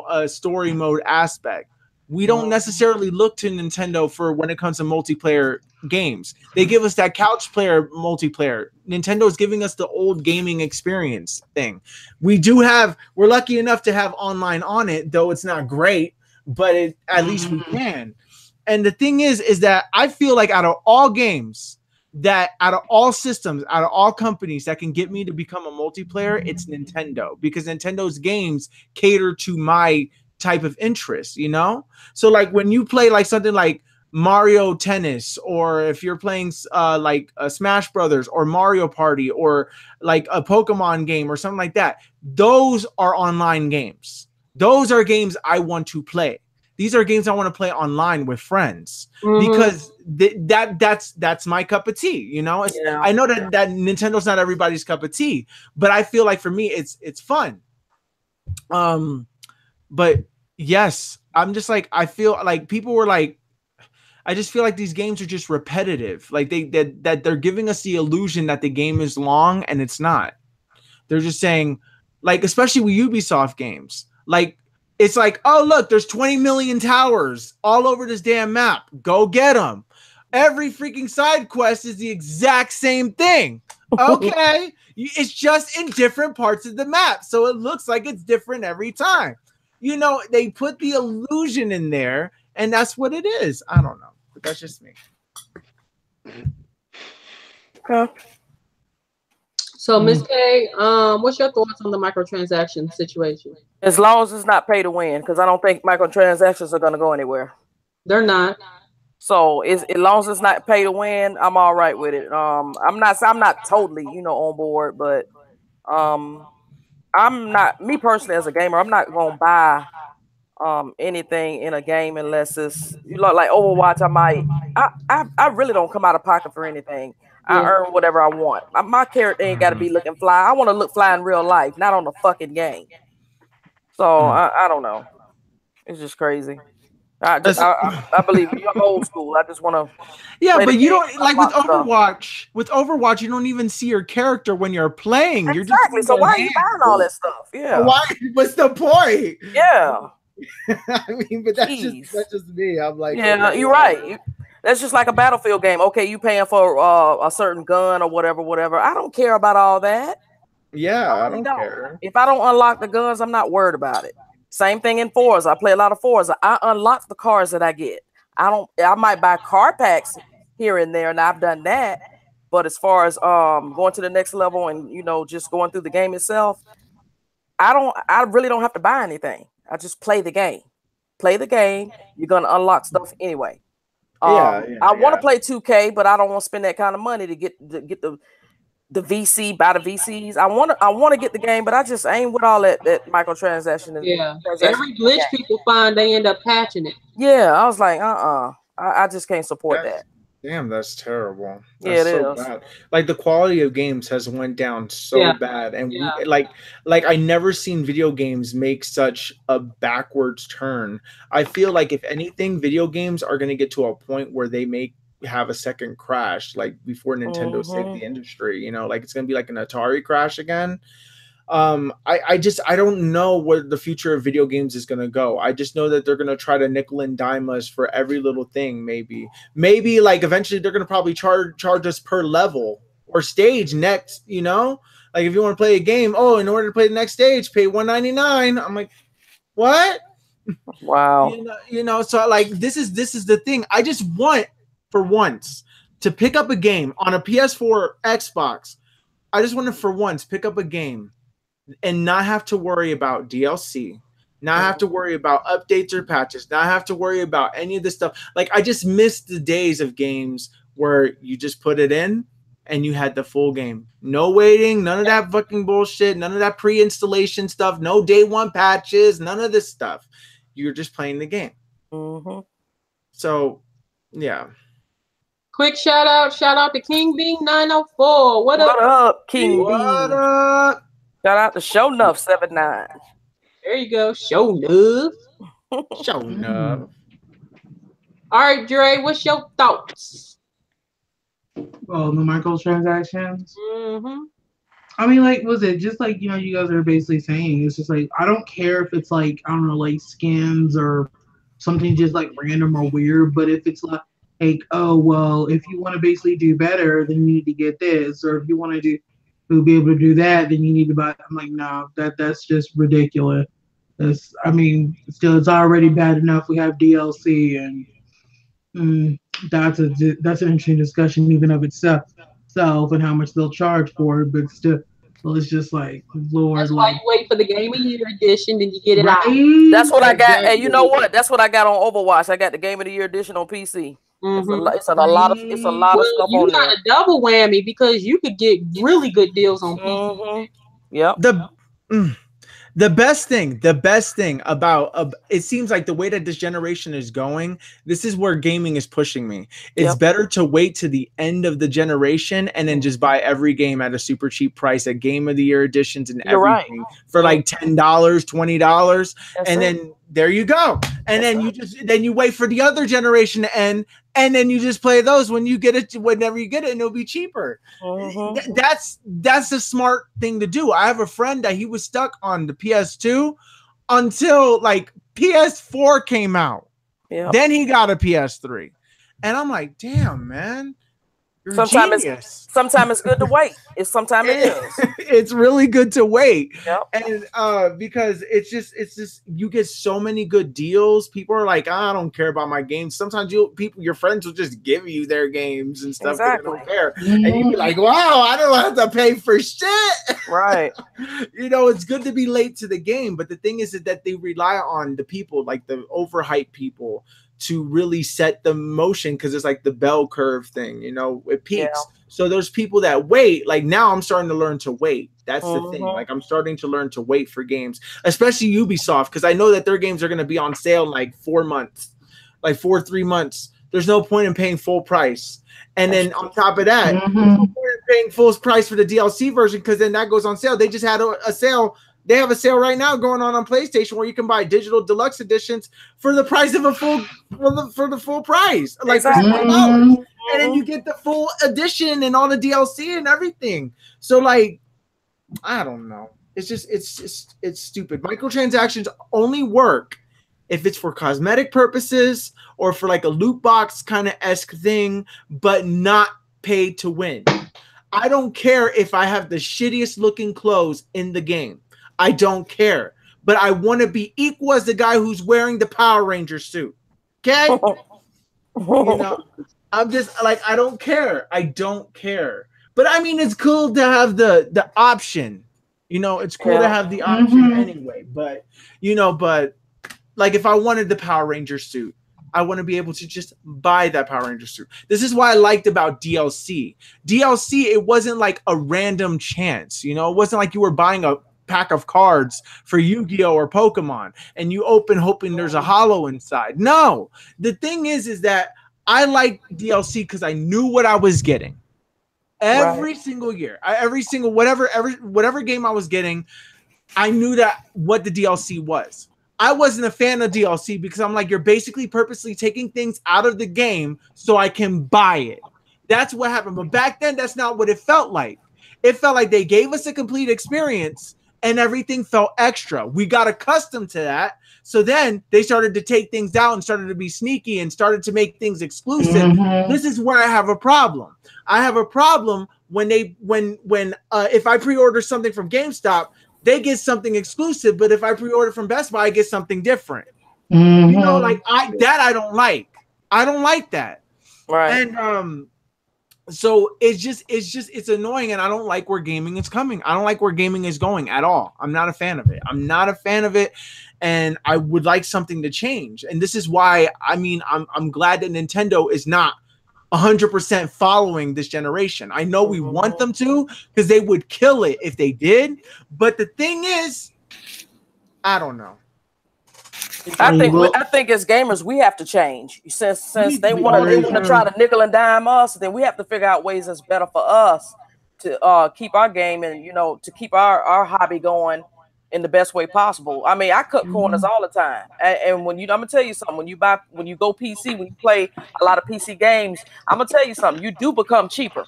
a story mode aspect. We don't necessarily look to Nintendo for when it comes to multiplayer games. They give us that couch player multiplayer. Nintendo is giving us the old gaming experience thing. We're lucky enough to have online on it, though it's not great, but at least we can. And the thing is that I feel like out of all games, out of all systems, out of all companies that can get me to become a multiplayer, it's Nintendo, because Nintendo's games cater to my type of interest, So like when you play like something like Mario Tennis, or if you're playing like Smash Brothers or Mario Party, or like a Pokemon game or something like that, those are online games. Those are games I want to play. These are games I want to play online with friends, because that's my cup of tea. I know that Nintendo's not everybody's cup of tea, but I feel like for me it's fun. But yes, I'm just like, I feel like people were like, I just feel like these games are just repetitive. Like that they're giving us the illusion that the game is long, and it's not. They're just saying, like, especially with Ubisoft games, like, it's like, oh, look, there's 20 million towers all over this damn map. Go get them. Every freaking side quest is the exact same thing. Okay. It's just in different parts of the map, so it looks like it's different every time. They put the illusion in there, and that's what it is. I don't know, but that's just me. Okay. So, Ms. K, what's your thoughts on the microtransaction situation? As long as it's not pay to win, because I don't think microtransactions are going to go anywhere. They're not. So as long as it's not pay to win, I'm all right with it. I'm not totally, on board, but I'm not, me personally as a gamer, I'm not gonna buy anything in a game unless it's like Overwatch. I really don't come out of pocket for anything. I earn whatever I want. My character ain't got to be looking fly. I want to look fly in real life, not on the fucking game. So I don't know. It's just crazy. I believe you. I'm old school. I just want to. Yeah, but you don't like with Overwatch. With Overwatch, you don't even see your character when you're playing. Exactly. You're just so why are you buying all that stuff? Yeah. Why? What's the point? Yeah. I mean, but that's just me. I'm like, yeah, you're right. That's just like a Battlefield game. Okay, you paying for a certain gun or whatever. I don't care about all that. Yeah, I don't care. If I don't unlock the guns, I'm not worried about it. Same thing in Forza. I play a lot of Forza. I unlock the cars that I get. I might buy car packs here and there, and I've done that. But as far as going to the next level and just going through the game itself, I really don't have to buy anything. I just play the game. Play the game. You're gonna unlock stuff anyway. I want to play 2K, but I don't want to spend that kind of money to get the VC, buy the VCs. I want to get the game, but I just ain't with all that microtransaction. Every glitch people find, they end up patching it. Yeah, I was like, I just can't support that. Damn, that's terrible. That's it is. Bad. Like the quality of games has went down so bad, and like I never seen video games make such a backwards turn. I feel like if anything, video games are going to get to a point where they have a second crash, like before Nintendo saved the industry. Like it's going to be like an Atari crash again. I don't know where the future of video games is going to go. I just know that they're going to try to nickel and dime us for every little thing. Maybe like eventually they're going to probably charge us per level or stage next, like if you want to play a game, in order to play the next stage, pay $199. I'm like, what? Wow. So like, this is the thing. I just want for once to pick up a game on a PS4 or Xbox. I just want to for once pick up a game and not have to worry about DLC, not have to worry about updates or patches, not have to worry about any of this stuff. Like, I just missed the days of games where you just put it in and you had the full game. No waiting, none of that fucking bullshit, none of that pre-installation stuff, no day one patches, none of this stuff. You're just playing the game. Mm-hmm. So, yeah. Quick shout out to King Bean 904. What up, King What Bean? up? Shout out to Show Nuff 79. There you go. Show love. Show enough. All right, Dre, what's your thoughts? Well, the microtransactions. Mm-hmm. I mean, like, was it just like, you know, you guys are basically saying, it's just like, I don't care if it's like, I don't know, like skins or something just like random or weird, but if it's like, oh, well, if you want to basically do better, then you need to get this, or if you want to be able to do that, then you need to buy. I'm like, no, that's just ridiculous. I mean, still, it's already bad enough we have DLC, and that's an interesting discussion even of itself and how much they'll charge for it, but still, well, it's just like, Lord. That's why you wait for the Game of the Year edition, then you get it out. That's what I got, and you know what? That's what I got on Overwatch. I got the Game of the Year edition on PC. Mm-hmm. It's a lot of stuff you on got there. a double whammy because you could get really good deals on PC. Yep. The best thing about it seems like the way that this generation is going, this is where gaming is pushing me. It's better to wait to the end of the generation and then just buy every game at a super cheap price at Game of the Year editions and everything for like $10, $20, and then there you go. And then you wait for the other generation to end, and then you just play those when you get it, whenever you get it, and it'll be cheaper. That's a smart thing to do. I have a friend that he was stuck on the PS2 until like PS4 came out. Then he got a PS3. And I'm like, damn, man. Sometimes it's good to wait. Sometimes it is. It's really good to wait. And because it's just you get so many good deals. People are like, I don't care about my games. Sometimes your friends will just give you their games and stuff. They don't care. And you be like, wow, I don't have to pay for shit. Right. You know, it's good to be late to the game, but the thing is that they rely on the people, like the overhyped people, to really set the motion, because it's like the bell curve thing, you know, it peaks. So there's people that wait. Like now I'm starting to learn to wait. That's the thing. Like I'm starting to learn to wait for games, especially Ubisoft, because I know that their games are going to be on sale in like 4 months, like 3 months. There's no point in paying full price. And then on top of that, there's no point in paying full price for the DLC version, because then that goes on sale. They just had a sale. They have a sale right now going on PlayStation where you can buy digital deluxe editions for the price of a full for the full price, like $40. And then you get the full edition and all the DLC and everything. So like, I don't know. It's stupid. Microtransactions only work if it's for cosmetic purposes or for like a loot box kind of esque thing, but not pay to win. I don't care if I have the shittiest looking clothes in the game. I don't care, but I want to be equal as the guy who's wearing the Power Ranger suit. Okay? You know, I'm just like, I don't care. But I mean, it's cool to have the option. You know, it's cool to have the option anyway. But like if I wanted the Power Ranger suit, I want to be able to just buy that Power Ranger suit. This is what I liked about DLC. DLC, it wasn't like a random chance. You know, it wasn't like you were buying a pack of cards for Yu-Gi-Oh or Pokemon and you open hoping there's a holo inside. No, the thing is that I like DLC because I knew what I was getting every single year. Whatever game I was getting, I knew that what the DLC was. I wasn't a fan of DLC because I'm like, you're basically purposely taking things out of the game so I can buy it. That's what happened. But back then, that's not what it felt like. It felt like they gave us a complete experience and everything felt extra. We got accustomed to that. So then they started to take things out and started to be sneaky and started to make things exclusive. This is where I have a problem. I have a problem when if I pre-order something from GameStop, they get something exclusive, but if I pre-order from Best Buy, I get something different. You know, like I don't like. I don't like that. Right. And so it's annoying, and I don't like where gaming is coming. I don't like where gaming is going at all. I'm not a fan of it. And I would like something to change. And this is why, I mean, I'm glad that Nintendo is not 100% following this generation. I know we want them to, because they would kill it if they did. But the thing is, I don't know. I think as gamers we have to change. Since they want to try to nickel and dime us, then we have to figure out ways that's better for us to keep our game and to keep our hobby going in the best way possible. I mean, I cut corners all the time, and when I'm gonna tell you something. When you go PC, when you play a lot of PC games, I'm gonna tell you something. You do become cheaper.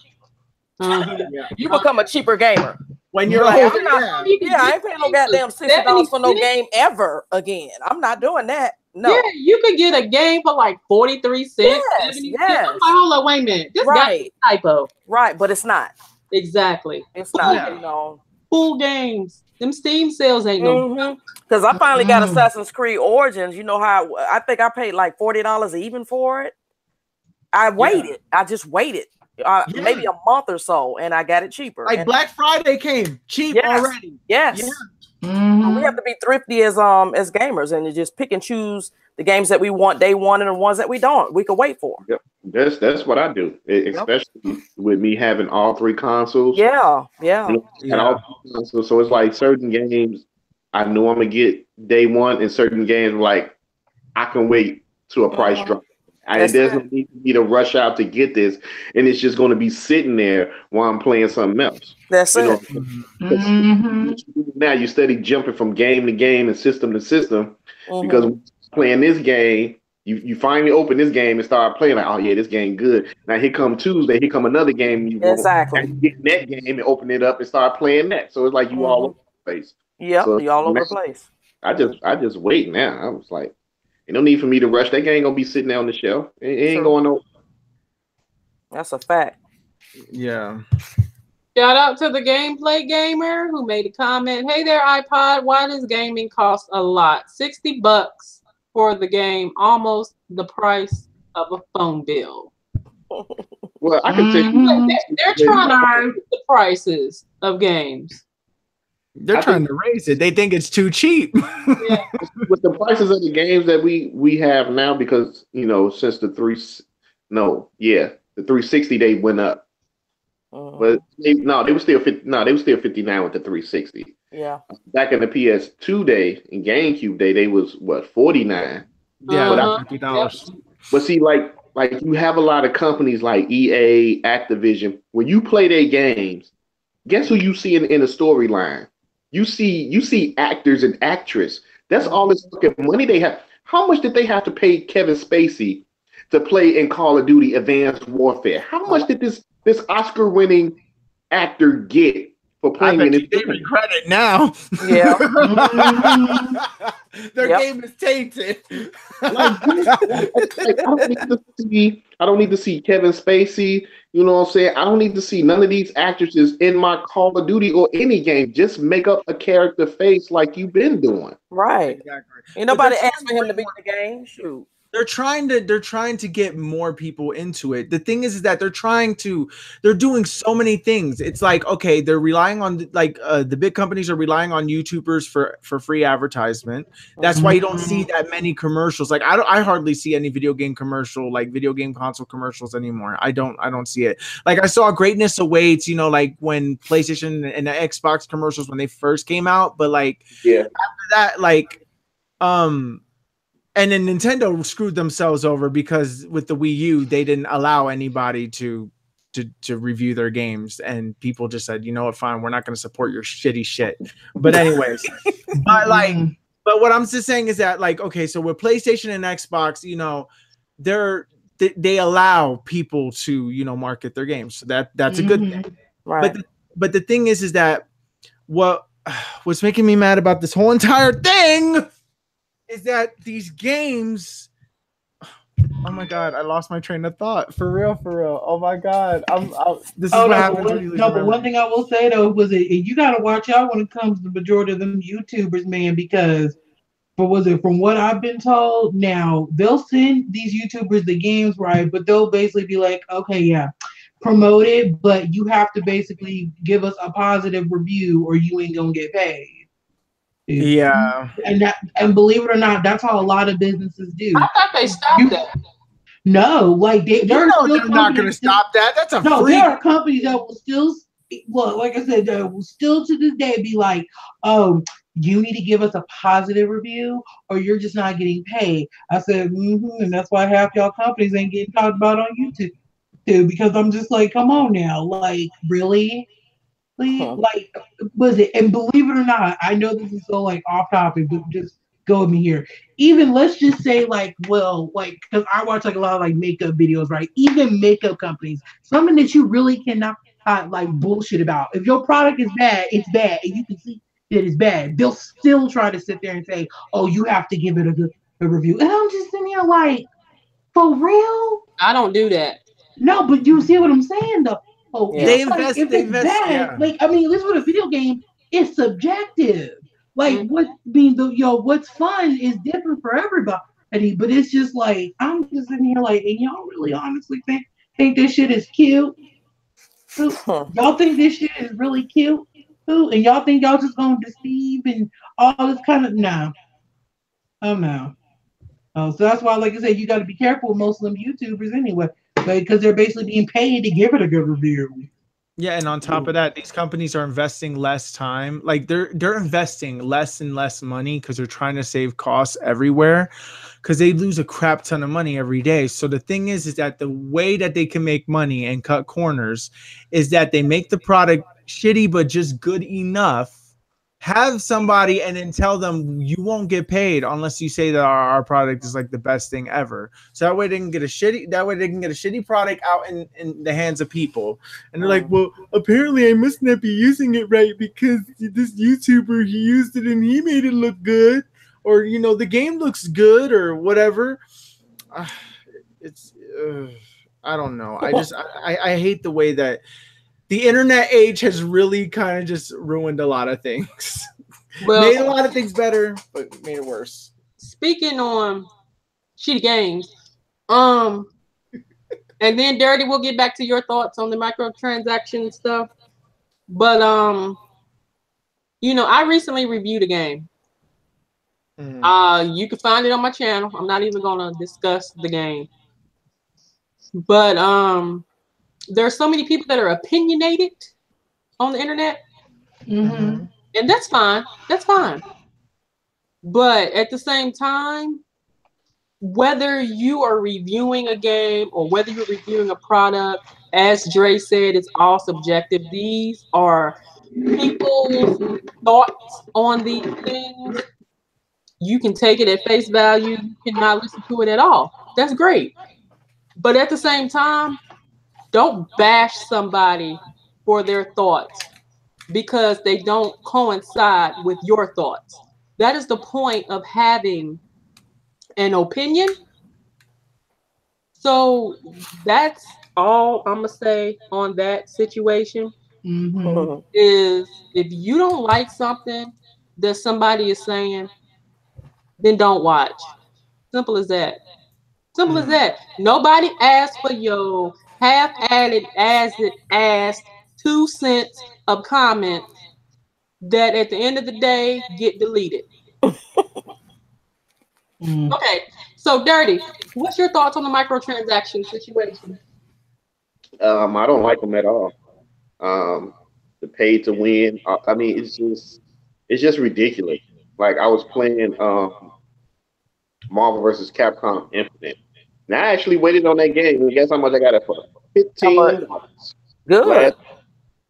You become a cheaper gamer. When you're like, older, I ain't paying no goddamn $60 for no game ever again. I'm not doing that. No. Yeah, you could get a game for like 43 cents. Yes. I'm like, hold up, wait a minute. This got a typo. Right, but it's not. Exactly. It's not, Full games. Them Steam sales ain't no. Because I finally got Assassin's Creed Origins. You know how I think I paid like $40 even for it. I waited. I just waited. Maybe a month or so, and I got it cheaper. Like Black Friday came cheap already. Yes. Yeah. We have to be thrifty as gamers and just pick and choose the games that we want day one and the ones that we don't. We can wait for. Yep. That's what I do, especially with me having all three consoles. Yeah. All three consoles, so it's like certain games I know I'm gonna get day one, and certain games like I can wait to a price drop. There's no need for me to rush out to get this, and it's just going to be sitting there while I'm playing something else. That's it. Now you steady jumping from game to game and system to system because playing this game, you finally open this game and start playing like, oh yeah, this game good. Now here come Tuesday, here come another game. You get that game and open it up and start playing that. So it's like you all over the place. Yep, so, you all over the place. I just wait now. I was like, no need for me to rush. That game ain't gonna be sitting there on the shelf. It ain't going no. That's a fact. Yeah. Shout out to the Gameplay Gamer who made a comment. Hey there, iPod. Why does gaming cost a lot? $60 for the game, almost the price of a phone bill. Well, I can say they're trying to raise the prices of games. They're trying to raise it. They think it's too cheap. With the prices of the games that we have now, because since the 360 they went up. But they were still 50. No, they were still 59 with the 360. Yeah. Back in the PS2 day and GameCube day, they was what 49. Yeah, $50. But see, like you have a lot of companies like EA, Activision. When you play their games, guess who you see in the storyline? You see actors and actress. That's all this fucking money they have. How much did they have to pay Kevin Spacey to play in Call of Duty Advanced Warfare? How much did this Oscar-winning actor get for playing in this game? Credit now. Yeah. Their game is tainted. I don't need to see Kevin Spacey. You know what I'm saying? I don't need to see none of these actresses in my Call of Duty or any game. Just make up a character face like you've been doing. Right. Exactly. Ain't nobody asked for him to be in the game. Shoot. They're trying to get more people into it. The thing is that they're doing so many things. It's like, okay, they're relying on the big companies are relying on YouTubers for free advertisement. That's why you don't see that many commercials. Like I hardly see any video game commercial, like video game console commercials anymore. I don't see it. Like I saw Greatness Awaits, like when PlayStation and the Xbox commercials when they first came out, but after that, and then Nintendo screwed themselves over because with the Wii U, they didn't allow anybody to review their games, and people just said, you know what, fine, we're not going to support your shitty shit. But anyways, but what I'm just saying is that okay, so with PlayStation and Xbox, they allow people to market their games, so that's a good thing. Right. But the thing is that what's making me mad about this whole entire thing is that these games, oh my god, I lost my train of thought. For real. Oh my god, this is what happens. But one thing I will say though was you gotta watch out when it comes to the majority of them YouTubers, man, because from what I've been told, now they'll send these YouTubers the games, right? But they'll basically be like, okay, yeah, promote it, but you have to basically give us a positive review or you ain't gonna get paid. Yeah, and believe it or not, that's how a lot of businesces do. I thought they stopped that. No, they're not going to stop that. That's a free. There are companies that will still, like I said, will still to this day be like, oh, you need to give us a positive review or you're just not getting paid. I said, and that's why half y'all companies ain't getting talked about on YouTube too, because I'm just like, come on now, like really? Please, like, was it? And believe it or not, I know this is so like off topic, but just go with me here. Even let's just say like, well, like, because I watch like a lot of like makeup videos, right? Even makeup companies, something that you really cannot like bullshit about. If your product is bad, it's bad, and you can see that it's bad. They'll still try to sit there and say, "Oh, you have to give it a review," and I'm just sitting here like, for real? I don't do that. No, but you see what I'm saying though. Oh, Yeah. They it's like invest. if They it's invest. bad, Yeah. like I mean, at least with a video game, it's subjective. Like what I mean, what's fun is different for everybody. But it's just like I'm just sitting here like, and y'all really honestly think this shit is cute? Y'all think this shit is really cute? And y'all think y'all just gonna deceive and all this kind of oh no. So that's why, like I said, you got to be careful with most of them YouTubers anyway, because they're basically being paid to give it a good review. Yeah, and on top of that, these companies are investing less time. Like they're investing less and less money because they're trying to save costs everywhere, because they lose a crap ton of money every day. So the thing is that the way that they can make money and cut corners is that they make the product shitty but just good enough. Have somebody and then tell them you won't get paid unless you say that our product is like the best thing ever. So that way they can get a shitty product out in the hands of people. And they're like, well, apparently I must not be using it right because this YouTuber, he used it and he made it look good, or the game looks good or whatever. It's I don't know. I hate the way that the internet age has really kind of just ruined a lot of things. Well, made a lot of things better, but made it worse. Speaking on shitty games, and then Dirty, we'll get back to your thoughts on the microtransaction stuff. But I recently reviewed a game. You can find it on my channel. I'm not even gonna discuss the game. But there are so many people that are opinionated on the internet. And that's fine. That's fine. But at the same time, whether you are reviewing a game or whether you're reviewing a product, as Dre said, it's all subjective. These are people's thoughts on these things. You can take it at face value. You cannot listen to it at all. That's great. But at the same time, don't bash somebody for their thoughts because they don't coincide with your thoughts. That is the point of having an opinion. So that's all I'm gonna say on that situation. Is if you don't like something that somebody is saying, then don't watch. Simple as that. Simple as that. Nobody asked for your half-added ass 2 cents of comments that at the end of the day get deleted. Okay, so Dirty, what's your thoughts on the microtransaction situation? I don't like them at all. The pay to win. I mean, it's just ridiculous. Like I was playing Marvel vs. Capcom Infinite. And I actually waited on that game. And guess how much I got it for? $15. Good.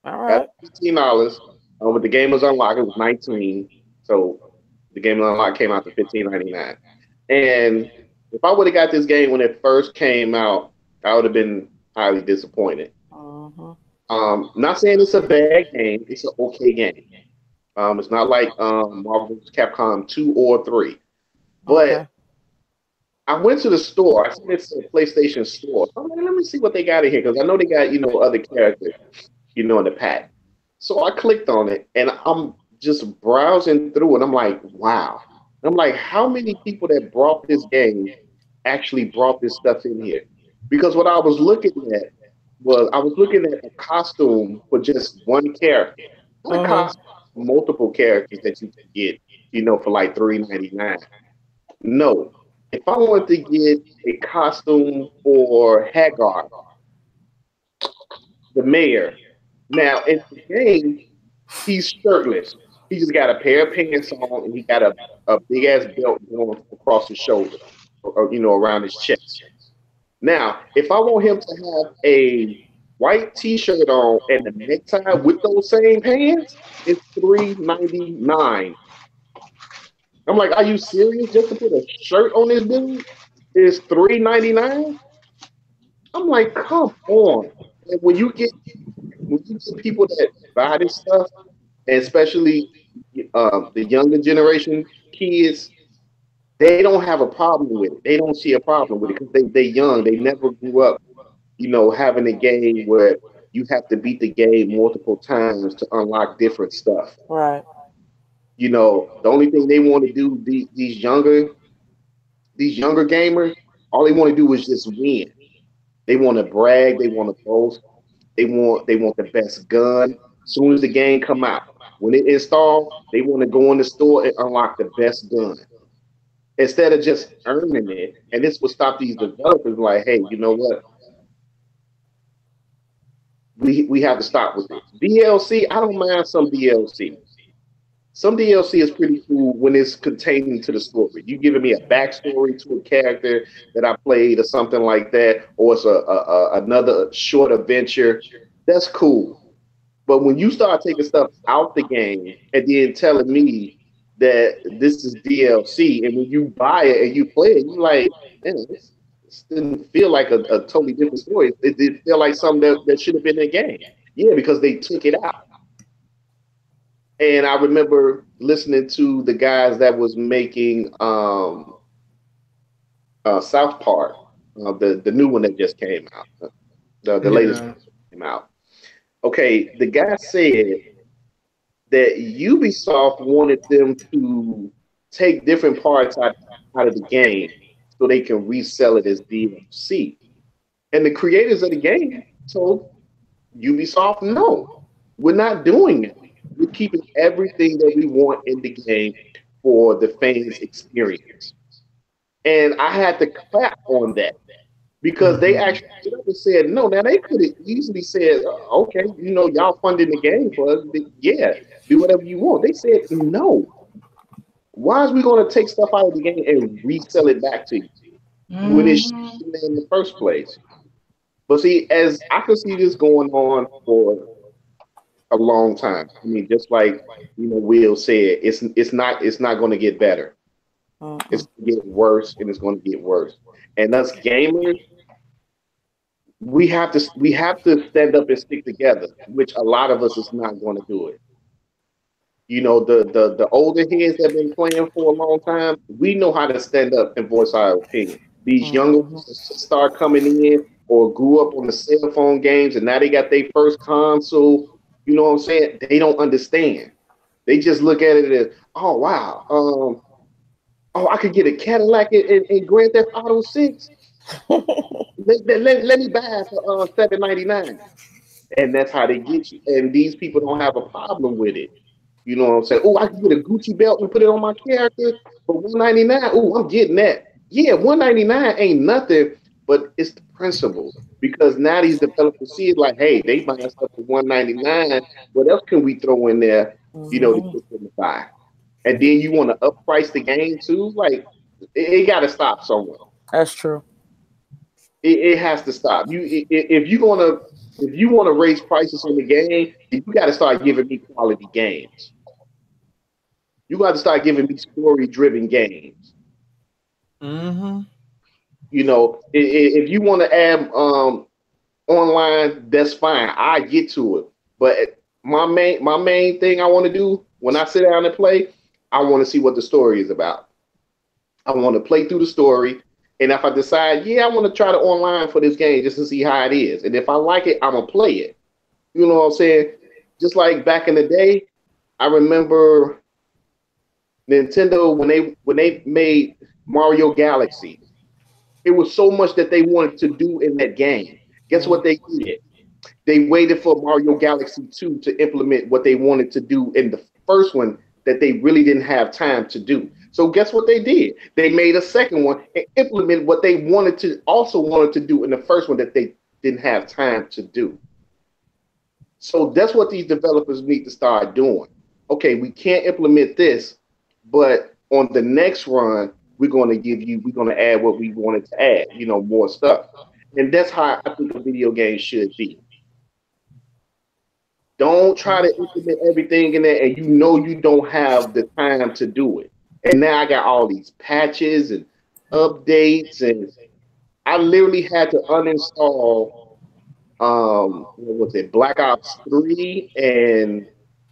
All right. $15. But the game was unlocked. It was 19. So the game unlocked came out to $15.99. And if I would have got this game when it first came out, I would have been highly disappointed. Not saying it's a bad game. It's an okay game. It's not like Marvel vs. Capcom 2 or 3. But I went to the store. I said it's a PlayStation store. So I'm like, let me see what they got in here because I know they got other characters in the pack. So I clicked on it and I'm just browsing through and I'm like, wow. And I'm like, how many people that brought this game actually brought this stuff in here? Because what I was looking at was a costume for just one character. Not a costume, multiple characters that you can get, for like $3.99. No. If I want to get a costume for Hagar, the mayor, now in the game, he's shirtless. He just got a pair of pants on and he got a big ass belt going across his shoulder, or around his chest. Now, if I want him to have a white T-shirt on and a necktie with those same pants, it's $3.99. I'm like, are you serious? Just to put a shirt on this dude is $3.99? I'm like, come on. And when you get people that buy this stuff, and especially the younger generation kids, they don't have a problem with it. They don't see a problem with it because they're young. They never grew up, having a game where you have to beat the game multiple times to unlock different stuff. Right. The only thing they want to do, these younger gamers, all they want to do is just win. They want to brag. They want to boast. They want the best gun. As soon as the game come out, when it install, they want to go in the store and unlock the best gun instead of just earning it. And this will stop these developers like, hey, you know what? We have to stop with this. DLC, I don't mind some DLC. Some DLC is pretty cool when it's containing to the story. You giving me a backstory to a character that I played or something like that, or it's another short adventure. That's cool. But when you start taking stuff out the game and then telling me that this is DLC, and when you buy it and you play it, you're like, man, this didn't feel like a totally different story. It did feel like something that should have been in the game. Yeah, because they took it out. And I remember listening to the guys that was making South Park, the new one that just came out, the latest one that came out. Okay, the guy said that Ubisoft wanted them to take different parts out of the game so they can resell it as DLC. And the creators of the game told Ubisoft, no, we're not doing it. We're keeping everything that we want in the game for the fans' experience. And I had to clap on that because they actually stood up and said no. Now, they could have easily said, okay, y'all funding the game for us. Yeah, do whatever you want. They said no. Why is we going to take stuff out of the game and resell it back to you when it's in the first place? But see, as I can see this going on for a long time. I mean, just like Will said, it's not going to get better. It's going to get worse, and it's going to get worse. And us gamers, we have to stand up and stick together, which a lot of us is not going to do it. The older heads that have been playing for a long time, we know how to stand up and voice our opinion. These younger ones start coming in or grew up on the cell phone games, and now they got their first console. You know what I'm saying? They don't understand. They just look at it as, oh, wow. I could get a Cadillac in Grand Theft Auto 6. let me buy it for $7.99. And that's how they get you. And these people don't have a problem with it. You know what I'm saying? Oh, I can get a Gucci belt and put it on my character for $199. Oh, I'm getting that. Yeah, $199 ain't nothing, but it's the principle. Because now these developers see it like, hey, they buying stuff for $199. What else can we throw in there, to get them to buy? And then you want to upprice the game too? Like, it got to stop somewhere. That's true. It has to stop. If you want to raise prices on the game, you got to start giving me quality games. You got to start giving me story-driven games. Mm-hmm. If you want to add online, that's fine. I get to it. But my main thing I want to do when I sit down and play, I want to see what the story is about. I want to play through the story. And if I decide, I want to try the online for this game just to see how it is. And if I like it, I'm going to play it. You know what I'm saying? Just like back in the day, I remember Nintendo, when they made Mario Galaxy, it was so much that they wanted to do in that game. Guess what they did? They waited for Mario Galaxy 2 to implement what they wanted to do in the first one that they really didn't have time to do. So guess what they did? They made a second one and implemented what they wanted to do in the first one that they didn't have time to do. So that's what these developers need to start doing. okay, we can't implement this, but on the next run, we're going to add what we wanted to add, more stuff. And that's how I think a video game should be. Don't try to implement everything in there and you don't have the time to do it. And now I got all these patches and updates, and I literally had to uninstall what was it, Black Ops 3 and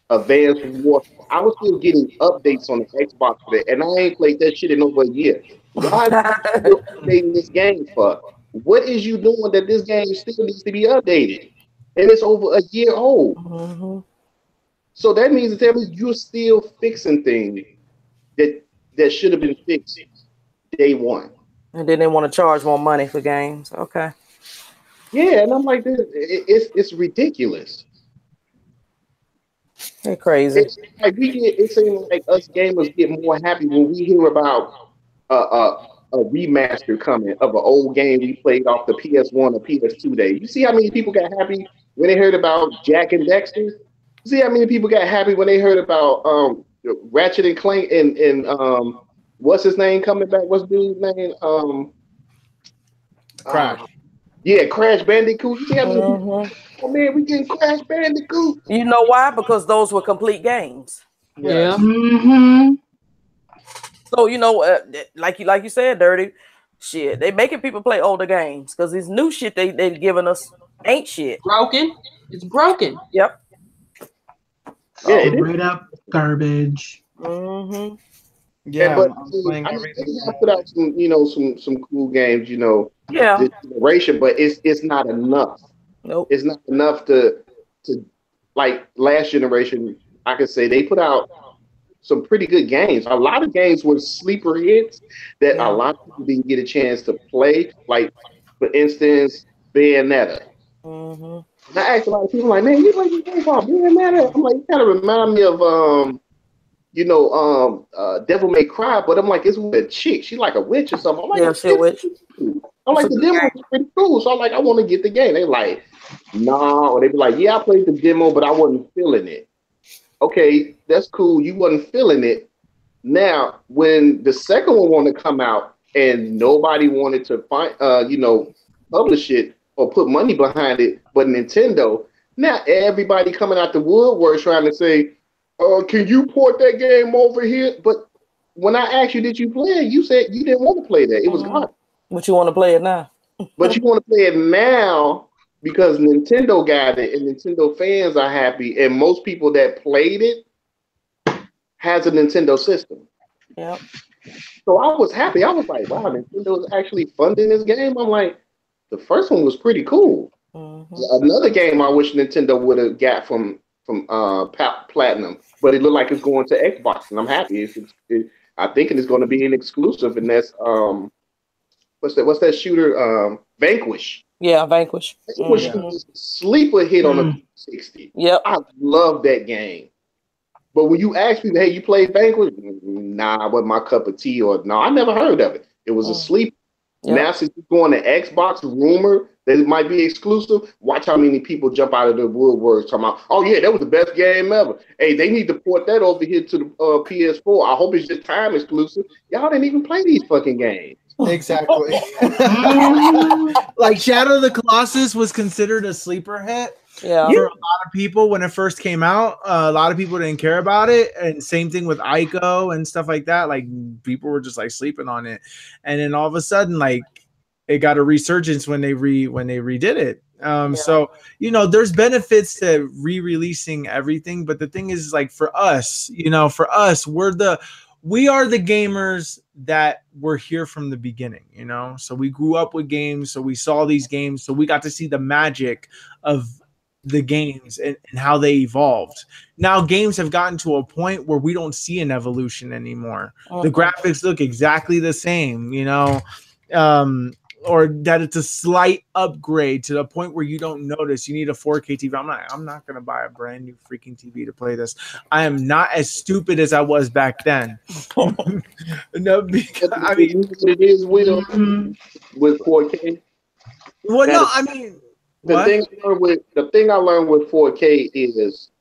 Advanced Warfare. I was still getting updates on the Xbox for that, and I ain't played that shit in over a year. Why are you still updating this game for? What is you doing that this game still needs to be updated? And it's over a year old. Mm-hmm. So that means that you're still fixing things that should have been fixed day one. And then they want to charge more money for games. Okay. Yeah, and I'm like, it's ridiculous. They're crazy. It seems like us gamers get more happy when we hear about a remaster coming of an old game we played off the PS1 or PS2 days. You see how many people got happy when they heard about Jack and Dexter? You see how many people got happy when they heard about Ratchet and Clank and what's his name coming back? What's dude's name? Crash. Yeah, Crash Bandicoot. You see how many people? Oh man, we getting Crash Bandicoot. You know why? Because those were complete games. Yeah. Mm-hmm. So like you said, Dirty, shit, they making people play older games because this new shit they giving us ain't shit. Broken. It's broken. Yep. Yeah, Straight up garbage. Mm-hmm. Yeah, but playing they everything. have put out some cool games, Yeah. this generation, but it's not enough. Nope. It's not enough to like last generation. I could say they put out some pretty good games. A lot of games were sleeper hits that a lot of people didn't get a chance to play. Like, for instance, Bayonetta. Mm-hmm. I asked a lot of people like, man, you play this game called Bayonetta? I'm like, it kind of remind me of Devil May Cry, but I'm like, it's with a chick. She like a witch or something. I'm like, Yeah, she a witch. I'm like, the demo was pretty cool. So I'm like, I want to get the game. They like, nah. Or they be like, yeah, I played the demo, but I wasn't feeling it. Okay, that's cool. You wasn't feeling it. Now, when the second one wanted to come out and nobody wanted to publish it or put money behind it, but Nintendo, now everybody coming out the woodwork trying to say, can you port that game over here? But when I asked you, did you play it? You said you didn't want to play that. It was gone. But you want to play it now. But you want to play it now because Nintendo got it and Nintendo fans are happy. And most people that played it has a Nintendo system. Yep. So I was happy. I was like, wow, Nintendo's actually funding this game. I'm like, the first one was pretty cool. Mm-hmm. Another game I wish Nintendo would have got from Platinum, but it looked like it's going to Xbox, and I'm happy. I think it's going to be an exclusive, and that's what's that shooter? Vanquish. Yeah, Vanquish. Vanquish is a sleeper hit on the 360. Yep. I love that game. But when you ask people, hey, you played Vanquish? Nah, it wasn't my cup of tea, or no, I never heard of it. It was a sleeper. Yep. Now since it's going to Xbox, rumor that it might be exclusive, watch how many people jump out of the woodworks talking about, oh yeah, that was the best game ever. Hey, they need to port that over here to the PS4. I hope it's just time exclusive. Y'all didn't even play these fucking games. Exactly. Like Shadow of the Colossus was considered a sleeper hit. Yeah. For a lot of people when it first came out, a lot of people didn't care about it, and same thing with Ico and stuff like that. Like people were just like sleeping on it, and then all of a sudden, like it got a resurgence when they redid it. So there's benefits to re-releasing everything, but the thing is, like for us, we are the gamers that were here from the beginning, so we grew up with games, so we saw these games, so we got to see the magic of the games and how they evolved. Now games have gotten to a point where we don't see an evolution anymore. The graphics look exactly the same, or that it's a slight upgrade to the point where you don't notice you need a 4K TV. I'm not going to buy a brand new freaking TV to play this. I am not as stupid as I was back then. No, because, I mean, it is with 4K. Well, no, I mean, the thing I learned with 4K is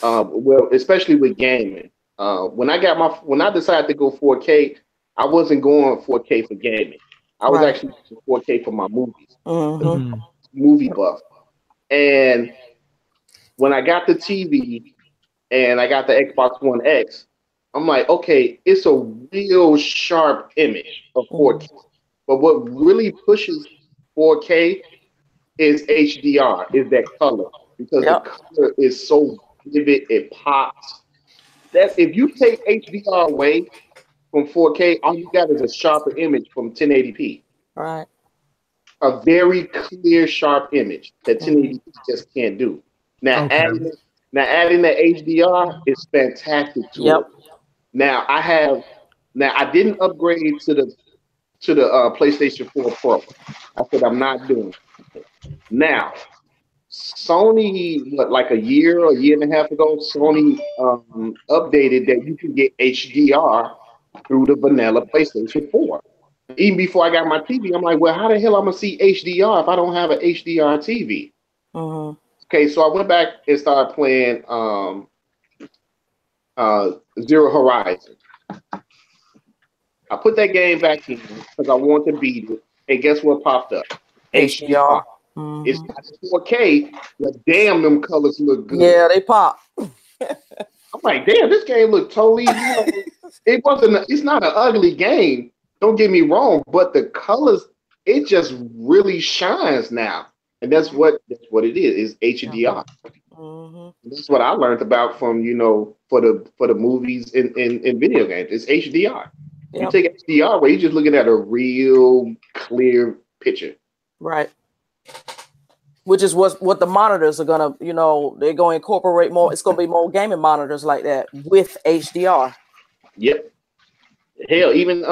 Well, especially with gaming. When I decided to go 4K, I wasn't going 4K for gaming. I was actually going 4K for my movies. Movie buff. And when I got the TV and I got the Xbox One X, I'm like, okay, it's a real sharp image of 4K. But what really pushes 4K is HDR, is that color. Because the color is so vivid, it pops. That if you take HDR away from 4K, all you got is a sharper image from 1080p. Right. A very clear, sharp image that 1080p just can't do. Now adding the HDR is fantastic to it. Now I didn't upgrade to the PlayStation 4 Pro. I said I'm not doing it. Now Sony, like a year and a half ago, Sony updated that you can get HDR through the vanilla PlayStation 4. Even before I got my TV, I'm like, well, how the hell I'm gonna see HDR if I don't have an HDR TV? Okay, so I went back and started playing Zero Horizon. I put that game back in because I wanted to beat it, and guess what popped up? HDR. It's not 4K, but damn, them colors look good. Yeah, they pop. I'm like, damn, this game looked totally. It's not an ugly game. Don't get me wrong, but the colors, it just really shines now, and that's what it is HDR. That's what I learned about from for the movies in video games. It's HDR. You take HDR away, you're just looking at a real clear picture. Right. Which is what the monitors are gonna, they're gonna incorporate more. It's gonna be more gaming monitors like that with HDR. Yep. Hell, even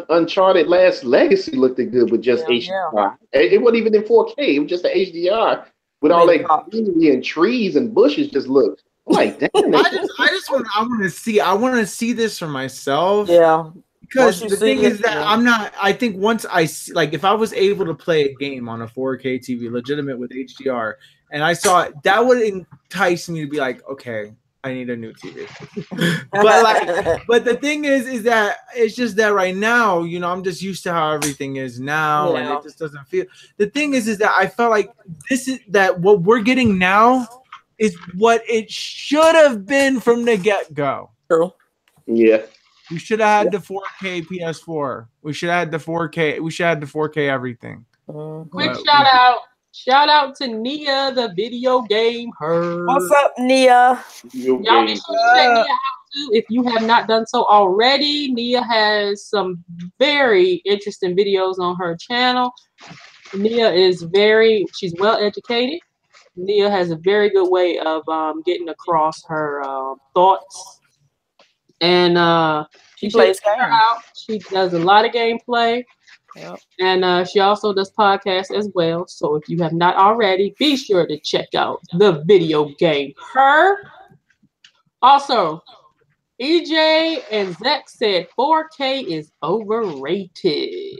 Uncharted Last Legacy looked good with just HDR. It wasn't even in 4K. It was just the HDR with all that greenery and trees and bushes. Just look. I'm like, damn. I want to see this for myself. Yeah. Because the thing is that I think once I see, like, if I was able to play a game on a 4K TV, legitimate with HDR, and I saw it, that would entice me to be like, okay, I need a new TV. but the thing is that it's just that right now, I'm just used to how everything is now, and it just doesn't feel. The thing is that I felt like what we're getting now is what it should have been from the get-go. True. Yeah. We should have had the 4K PS4. We should have had the 4K. We should have had the 4K everything. Quick shout out to Nia, the video game her. What's up, Nia? Y'all be sure to check Nia out too if you have not done so already. Nia has some very interesting videos on her channel. Nia she's well educated. Nia has a very good way of getting across her thoughts. And she plays games. She does a lot of gameplay. Yep. And she also does podcasts as well. So if you have not already, be sure to check out the video game her. Also, EJ and Zach said 4K is overrated.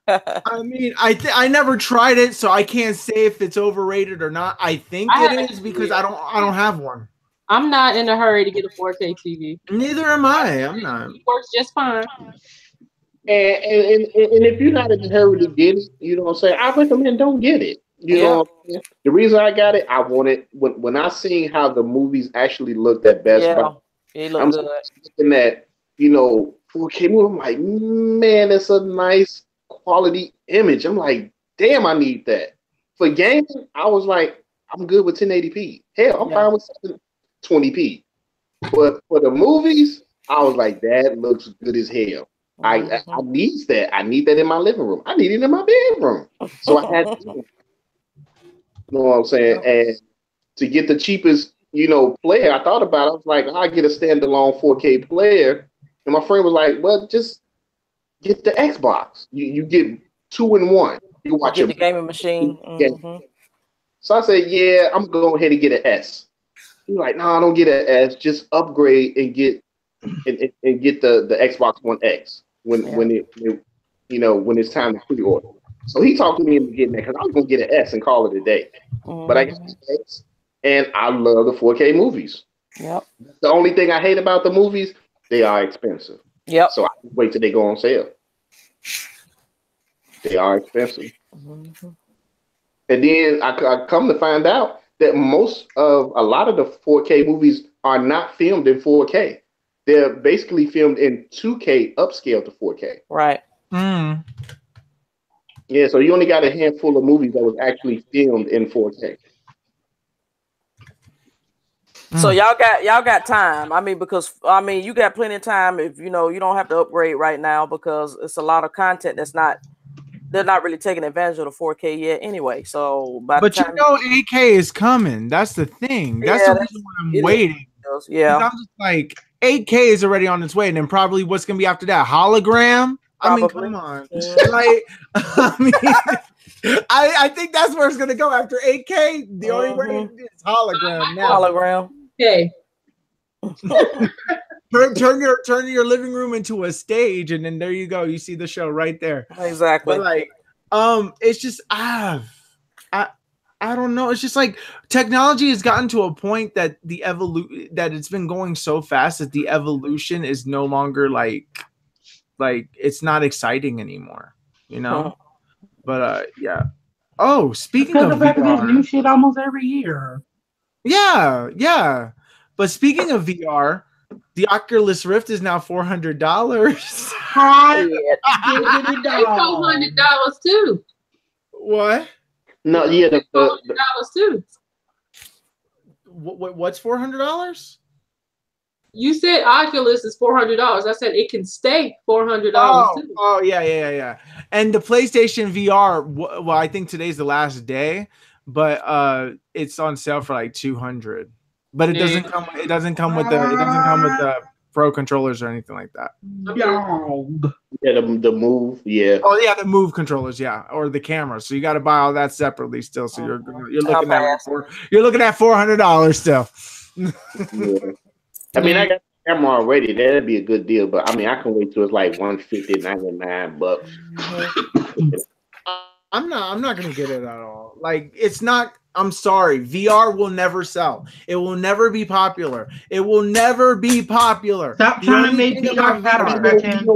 I mean, I never tried it, so I can't say if it's overrated or not. I think it is because I don't have one. I'm not in a hurry to get a 4K TV. Neither am I. I'm not. It works just fine. And if you're not in a hurry to get it, you know what I'm saying, I recommend don't get it. You know what I'm saying? The reason I got it, I wanted when I seen how the movies actually looked at Best Buy. It looked good. Looking at 4K movie, I'm like, man, that's a nice quality image. I'm like, damn, I need that. For gaming, I was like, I'm good with 1080p. Hell, I'm fine with 720p. But for the movies, I was like, that looks good as hell. I need that. I need that in my living room. I need it in my bedroom. So I had to. You know what I'm saying? And to get the cheapest, player, I thought about it. I was like, I'll get a standalone 4K player. And my friend was like, well, just get the Xbox. You get 2-in-1. You watch the gaming machine. Mm-hmm. So I said, yeah, I'm going to go ahead and get an S. He's like, no, don't get an S. Just upgrade and get the Xbox One X when it's time to pre-order. So he talked to me into getting that because I was going to get an S and call it a day. But I got the X, and I love the 4K movies. Yep. The only thing I hate about the movies, they are expensive. Yep. So I wait till they go on sale. They are expensive. Mm-hmm. And then I come to find out that a lot of the 4K movies are not filmed in 4K. They're basically filmed in 2K upscale to 4K. Right. Mm. Yeah, so you only got a handful of movies that was actually filmed in 4K. So y'all got time. I mean, because you got plenty of time if you don't have to upgrade right now because it's a lot of content they're not really taking advantage of the 4K yet anyway. So by the time 8K is coming. That's the thing. That's the reason why I'm waiting. Yeah. I'm just like 8K is already on its way, and then probably what's gonna be after that? Hologram? Probably. I mean, come on. Like, I think that's where it's gonna go after 8K. The only way is hologram now. Hologram. Okay. turn your living room into a stage, and then there you go. You see the show right there. Exactly. But like, it's just I don't know. It's just like technology has gotten to a point that that it's been going so fast that the evolution is no longer like it's not exciting anymore, you know? But yeah. Oh, speaking of VR, there's new shit almost every year. Yeah. But speaking of VR, the Oculus Rift is now $400. $400 too. What? No, yeah, $400 too. What's $400? You said Oculus is $400. I said it can stay $400 too. Oh yeah. And the PlayStation VR, well, I think today's the last day, but it's on sale for like $200. But it doesn't come. It doesn't come with the Pro controllers or anything like that. Yeah, the Move. Yeah. Oh yeah, the Move controllers. Yeah, or the camera. So you got to buy all that separately still. So you're looking at $400 still. Yeah. I mean, I got the camera already. That'd be a good deal. But I mean, I can wait till it's like $150, $99. I'm not gonna get it at all. Like, it's not. I'm sorry. VR will never sell. It will never be popular. It will never be popular. Stop trying to make VR happen.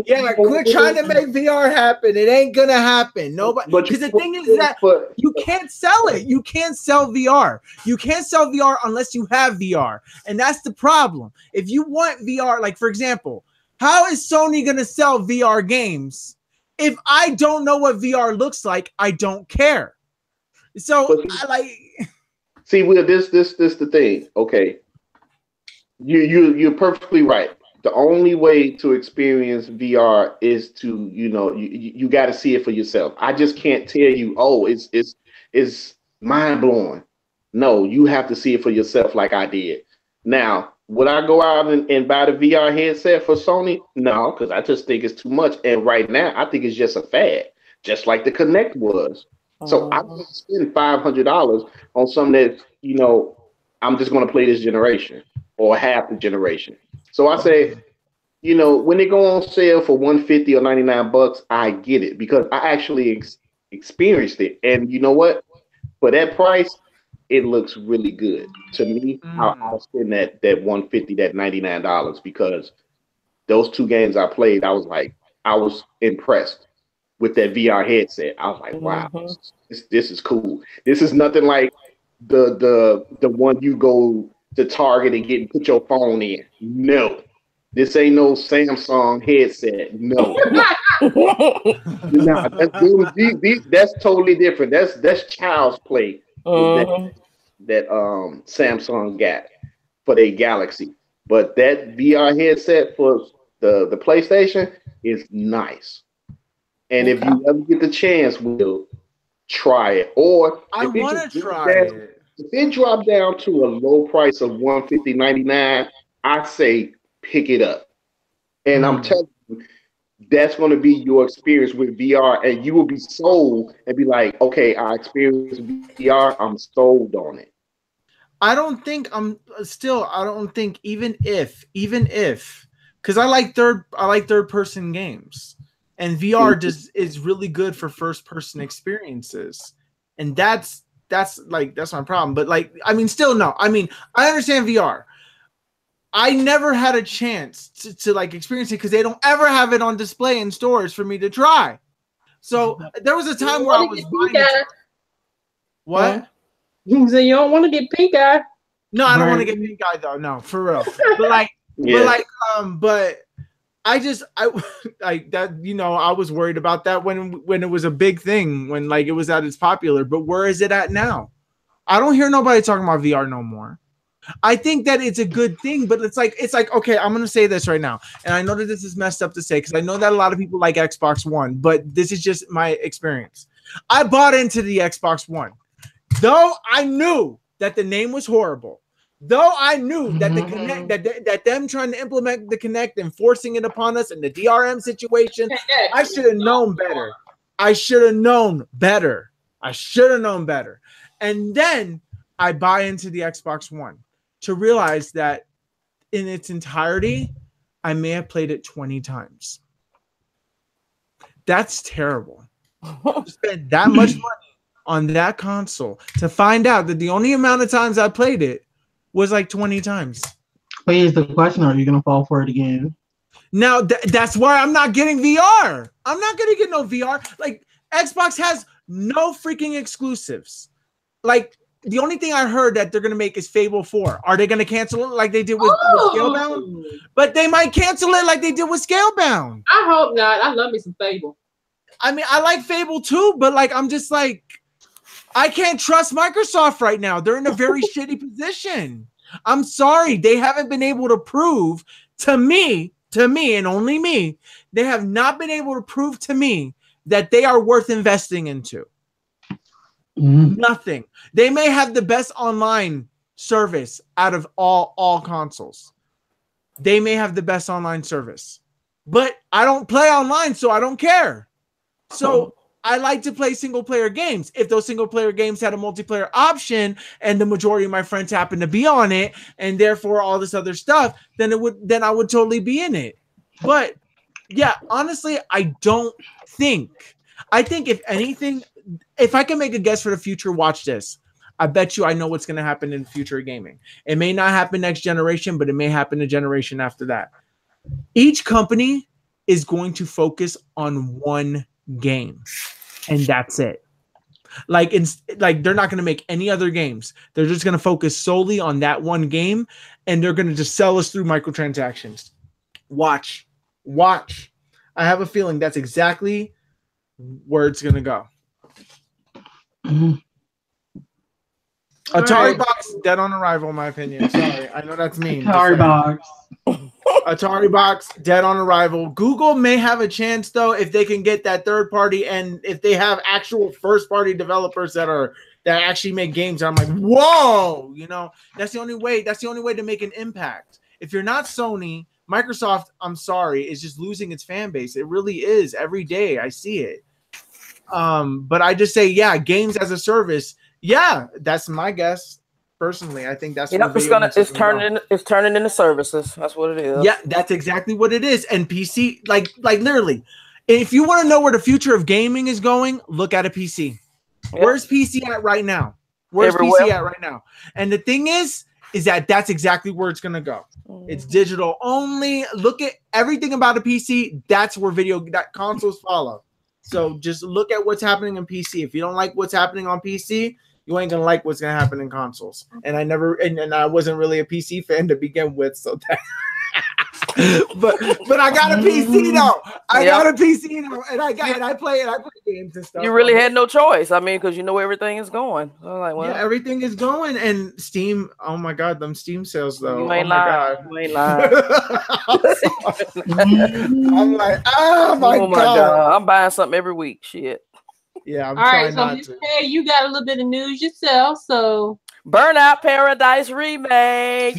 Yeah, quit trying to make VR happen. It ain't gonna happen. Nobody. Because the thing is that you can't sell it. You can't sell VR. You can't sell VR unless you have VR, and that's the problem. If you want VR, like for example, how is Sony gonna sell VR games? If I don't know what VR looks like, I don't care. So See, Will, this the thing. Okay, you're perfectly right. The only way to experience VR is to you got to see it for yourself. I just can't tell you, oh, it's mind blowing. No, you have to see it for yourself, like I did. Now, would I go out and buy the VR headset for Sony? No, because I just think it's too much. And right now, I think it's just a fad, just like the Kinect was. So I'm going to spend $500 on something that, I'm just going to play this generation or half the generation. So I say, when they go on sale for $150 or $99, I get it because I actually experienced it. And you know what? For that price, it looks really good to me. I'll spend that $150, that $99 because those two games I played, I was impressed with that VR headset. I was like, wow, this is cool. This is nothing like the one you go to Target and put your phone in. No, this ain't no Samsung headset. No, that's totally different. That's child's play. That Samsung got for their Galaxy, but that VR headset for the PlayStation is nice. And if you ever get the chance, we'll try it. Or I want to try it. If it dropped down to a low price of $150, $99, I say pick it up. And I'm telling you, that's going to be your experience with VR, and you will be sold and be like, okay, I experienced VR, I'm sold on it. I don't think even if, because I like third person games. And VR is really good for first person experiences. And that's my problem. But still no. I understand VR. I never had a chance to like experience it because they don't ever have it on display in stores for me to try. So there was a time where I was buying it. What? So you don't want to get pink eye? No, I don't want to get pink eye though. No, for real. But I that, you know, I was worried about that when it was a big thing, when like it was at its popular. But where is it at now? I don't hear nobody talking about VR no more. I think that it's a good thing, but it's like, okay, I'm going to say this right now. And I know that this is messed up to say, because I know that a lot of people like Xbox One, but this is just my experience. I bought into the Xbox One, though I knew that the name was horrible, though I knew that the Kinect, that them trying to implement the Kinect and forcing it upon us in the DRM situation, I should have known better. I should have known better. And then I buy into the Xbox One to realize that in its entirety, I may have played it 20 times. That's terrible. To spend that much money on that console to find out that the only amount of times I played it was like 20 times. But here's the question: are you gonna fall for it again? Now that's why I'm not getting VR. I'm not gonna get no VR. Like, Xbox has no freaking exclusives. Like, the only thing I heard that they're going to make is Fable 4. Are they going to cancel it like they did with Scalebound? But they might cancel it like they did with Scalebound. I hope not. I love me some Fable. I mean, I like Fable too, but like, I'm just like, I can't trust Microsoft right now. They're in a very shitty position. I'm sorry. They haven't been able to prove to me and only me, they have not been able to prove to me that they are worth investing into. Nothing. They may have the best online service out of all consoles. They may have the best online service, but I don't play online, so I don't care. So I like to play single player games. If those single player games had a multiplayer option and the majority of my friends happen to be on it, and therefore all this other stuff, then I would totally be in it. But yeah, honestly, I think if anything, if I can make a guess for the future, watch this. I bet you I know what's going to happen in future gaming. It may not happen next generation, but it may happen the generation after that. Each company is going to focus on one game, and that's it. Like, they're not going to make any other games. They're just going to focus solely on that one game, and they're going to just sell us through microtransactions. Watch. I have a feeling that's exactly where it's going to go. Atari Box, dead on arrival, in my opinion. Sorry, I know that's mean. Atari Box, dead on arrival. Google may have a chance though if they can get that third party, and if they have actual first party developers that actually make games. I'm like, whoa, you know, that's the only way. That's the only way to make an impact. If you're not Sony, Microsoft, I'm sorry, is just losing its fan base. It really is. Every day I see it. But I just say, yeah, games as a service. Yeah, that's my guess. Personally, I think that's it's turning into services. That's what it is. Yeah, that's exactly what it is. And PC, like literally, if you want to know where the future of gaming is going, look at a PC. Yep. Where's PC at right now? PC at right now? And the thing is that that's exactly where it's gonna go. It's digital only. Look at everything about a PC. That's where that consoles follow. So just look at what's happening in PC. If you don't like what's happening on PC, you ain't gonna like what's gonna happen in consoles. And I wasn't really a PC fan to begin with, so that but I got a PC though. I got a PC though, and I play games and stuff. You really had no choice. I mean, because you know everything is going. So like, well, yeah, everything is going, and Steam. Oh my God, them Steam sales though. You ain't lying. You ain't lying. I'm like, oh my God. I'm buying something every week. Shit. Yeah, I'm all trying right, not to. Hey, you got a little bit of news yourself, so Burnout Paradise remake.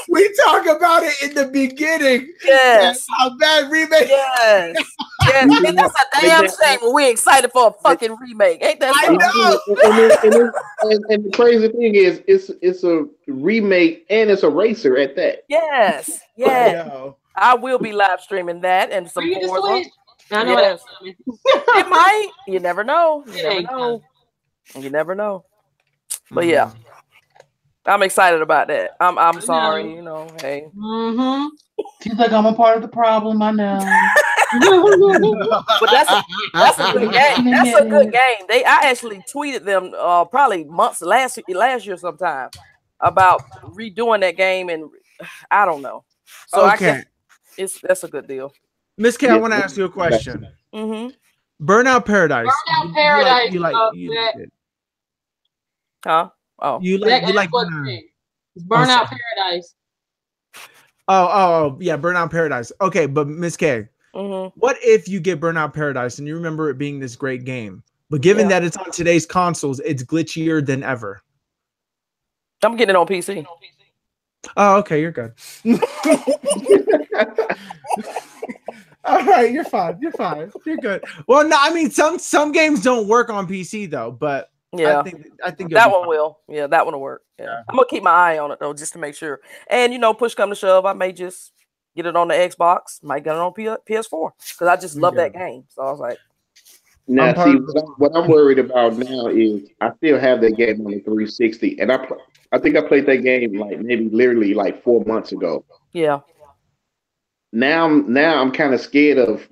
We talk about it in the beginning. Yes. How bad remake. Yes. Yes. And that's a damn shame when we're excited for a fucking remake. Ain't that I know. And the crazy thing is, it's a remake and it's a racer at that. Yes. Yes. I will be live streaming that and some more. I know yes. It might. You never know. You never know. But yeah. I'm excited about that. I'm sorry, you know. Hey. She's like, I'm a part of the problem. I know. But that's a good game. That's a good game. I actually tweeted them probably months last year sometime about redoing that game, and I don't know. So okay, that's a good deal. Miss K, I want to ask you a question. Burnout Paradise. Burnout Paradise. You like huh? Oh, you like it's Burnout Paradise. Oh, yeah, Burnout Paradise. Okay, but Miss K, what if you get Burnout Paradise and you remember it being this great game, but given that it's on today's consoles, it's glitchier than ever? I'm getting it on PC. Oh, okay, you're good. All right, you're fine. You're good. Well, no, I mean some games don't work on PC though, but yeah, I think that one will. Yeah, that one will work. Yeah. I'm gonna keep my eye on it though, just to make sure. And push come to shove, I may just get it on the Xbox, might get it on PS4 because I just love that game. So I was like, now see, what I'm worried about now is I still have that game on the 360, and I think I played that game like maybe literally like 4 months ago. Yeah. Now I'm kind of scared of,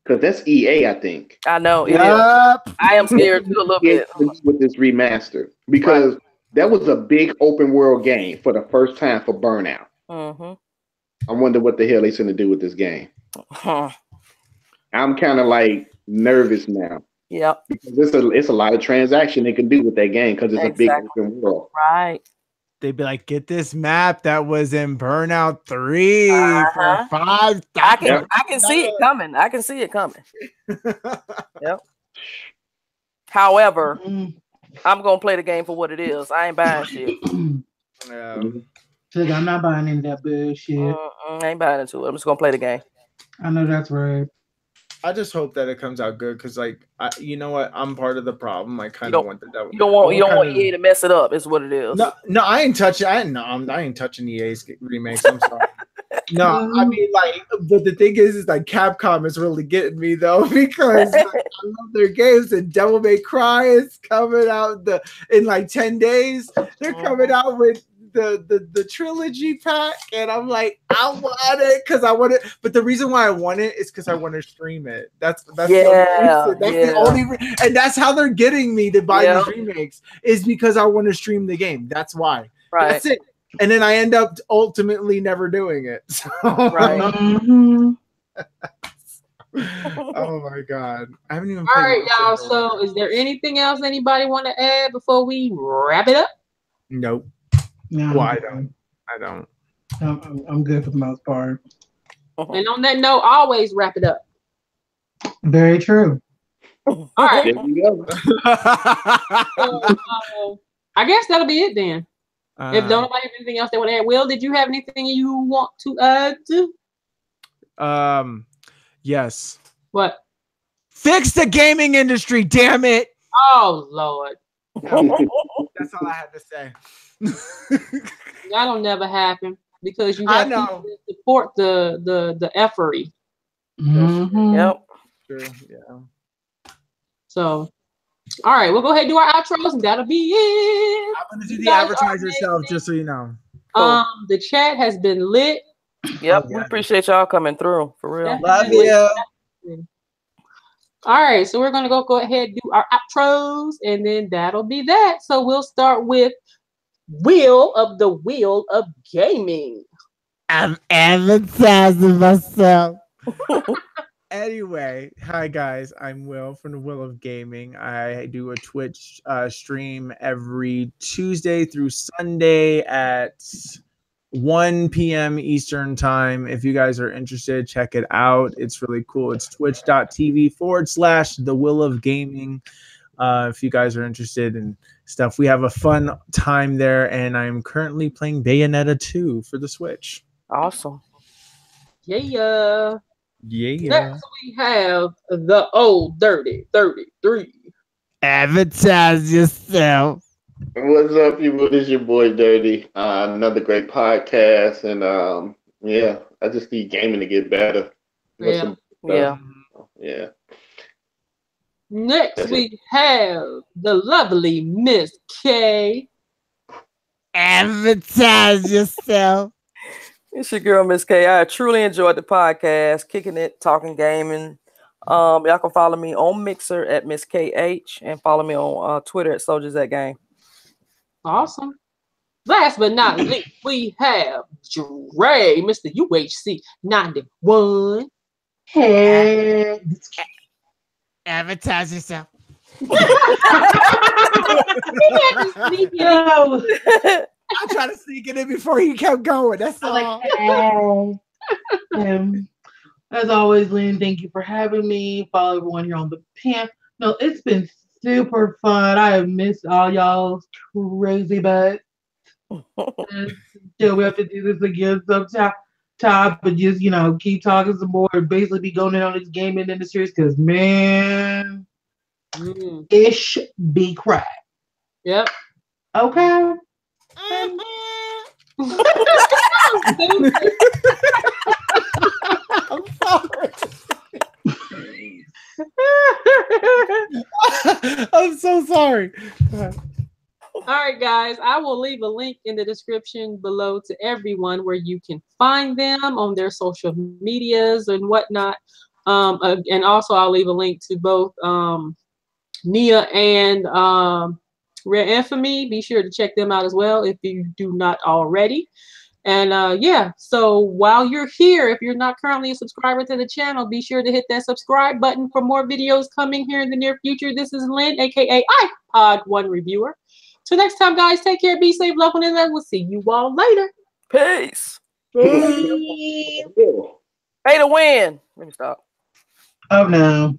because that's EA, I think. I know. It is. I am scared too a little bit with this remaster, because that was a big open world game for the first time for Burnout. I wonder what the hell they're going to do with this game. I'm kind of like nervous now. Yeah, because it's a lot of transaction they can do with that game because it's a big open world. Right. They'd be like, get this map that was in Burnout 3 for $5. I can see it coming. I can see it coming. Yep. However, I'm gonna play the game for what it is. I ain't buying shit. I'm not buying into that bullshit. I ain't buying into it. I'm just gonna play the game. I know that's right. I just hope that it comes out good because, like, you know what? I'm part of the problem. I kind of want that. You don't want EA to mess it up. Is what it is. No, I ain't touching. I ain't touching EA's remakes. I'm sorry. No, I mean, like, but the thing is like Capcom is really getting me though because I love their games. And Devil May Cry is coming out in like 10 days. They're coming out with the trilogy pack, and I'm like, I want it because I want it. But the reason why I want it is because I want to stream it. That's the only reason. And that's how they're getting me to buy these remakes is because I want to stream the game. That's why. Right. That's it. And then I end up ultimately never doing it. So. Right. Oh my god. I haven't even All right, y'all. So is there anything else anybody want to add before we wrap it up? Nope. No, well, I don't. I'm good for the most part. And on that note, always wrap it up. Very true. All right. There we go. I guess that'll be it then. If nobody have anything else they want to add, Will, did you have anything you want to add? Yes. What? Fix the gaming industry, damn it! Oh Lord. That's all I had to say. That'll never happen because you have to support the efforty. Yep. True. Yeah. So, all right, we'll go ahead and do our outros, and that'll be it. I'm gonna do the advertise yourself, just so you know. The chat has been lit. Yep, we appreciate y'all coming through for real. Love you. All right, so we're gonna go ahead and do our outros, and then that'll be that. So we'll start with Wheel of Gaming. I'm advertising myself. Anyway, hi guys, I'm Will from the Wheel of Gaming. I do a Twitch stream every Tuesday through Sunday at 1 p.m. Eastern time. If you guys are interested, check it out. It's really cool. It's twitch.tv/The Wheel of Gaming. If you guys are interested in stuff, we have a fun time there, and I'm currently playing Bayonetta 2 for the Switch. Awesome. Yeah. Yeah. Next we have the Old Dirty 33. Advertise yourself. What's up, people? This is your boy Dirty. Another great podcast, and I just need gaming to get better. Yeah. Next we have the lovely Miss K. Advertise yourself. It's your girl, Miss K. I truly enjoyed the podcast, kicking it, talking gaming. Y'all can follow me on Mixer at Miss KH and follow me on Twitter at Soldiers at Game. Awesome. Last but not least, we have Dre, Mr. UHC 91. Hey. Advertise yourself. No. I tried to sneak it in before he kept going. That's all. As always, Lynn, thank you for having me. Follow everyone here on the pan. No, it's been super fun. I have missed all y'all's crazy butts. Still, we have to do this again sometime. But just, keep talking some more and basically be going in on this gaming industry because, man, ish be crap. Yep. Okay. I'm sorry. I'm so sorry. All right, guys. I will leave a link in the description below to everyone where you can find them on their social medias and whatnot. And also, I'll leave a link to both Nia and RedInfamy. Be sure to check them out as well if you do not already. And yeah, so while you're here, if you're not currently a subscriber to the channel, be sure to hit that subscribe button for more videos coming here in the near future. This is Lynn, aka iPod One Reviewer. Till next time, guys, take care, be safe, love one another. We'll see you all later. Peace. Hey. Pay to win. Let me stop. Oh, no.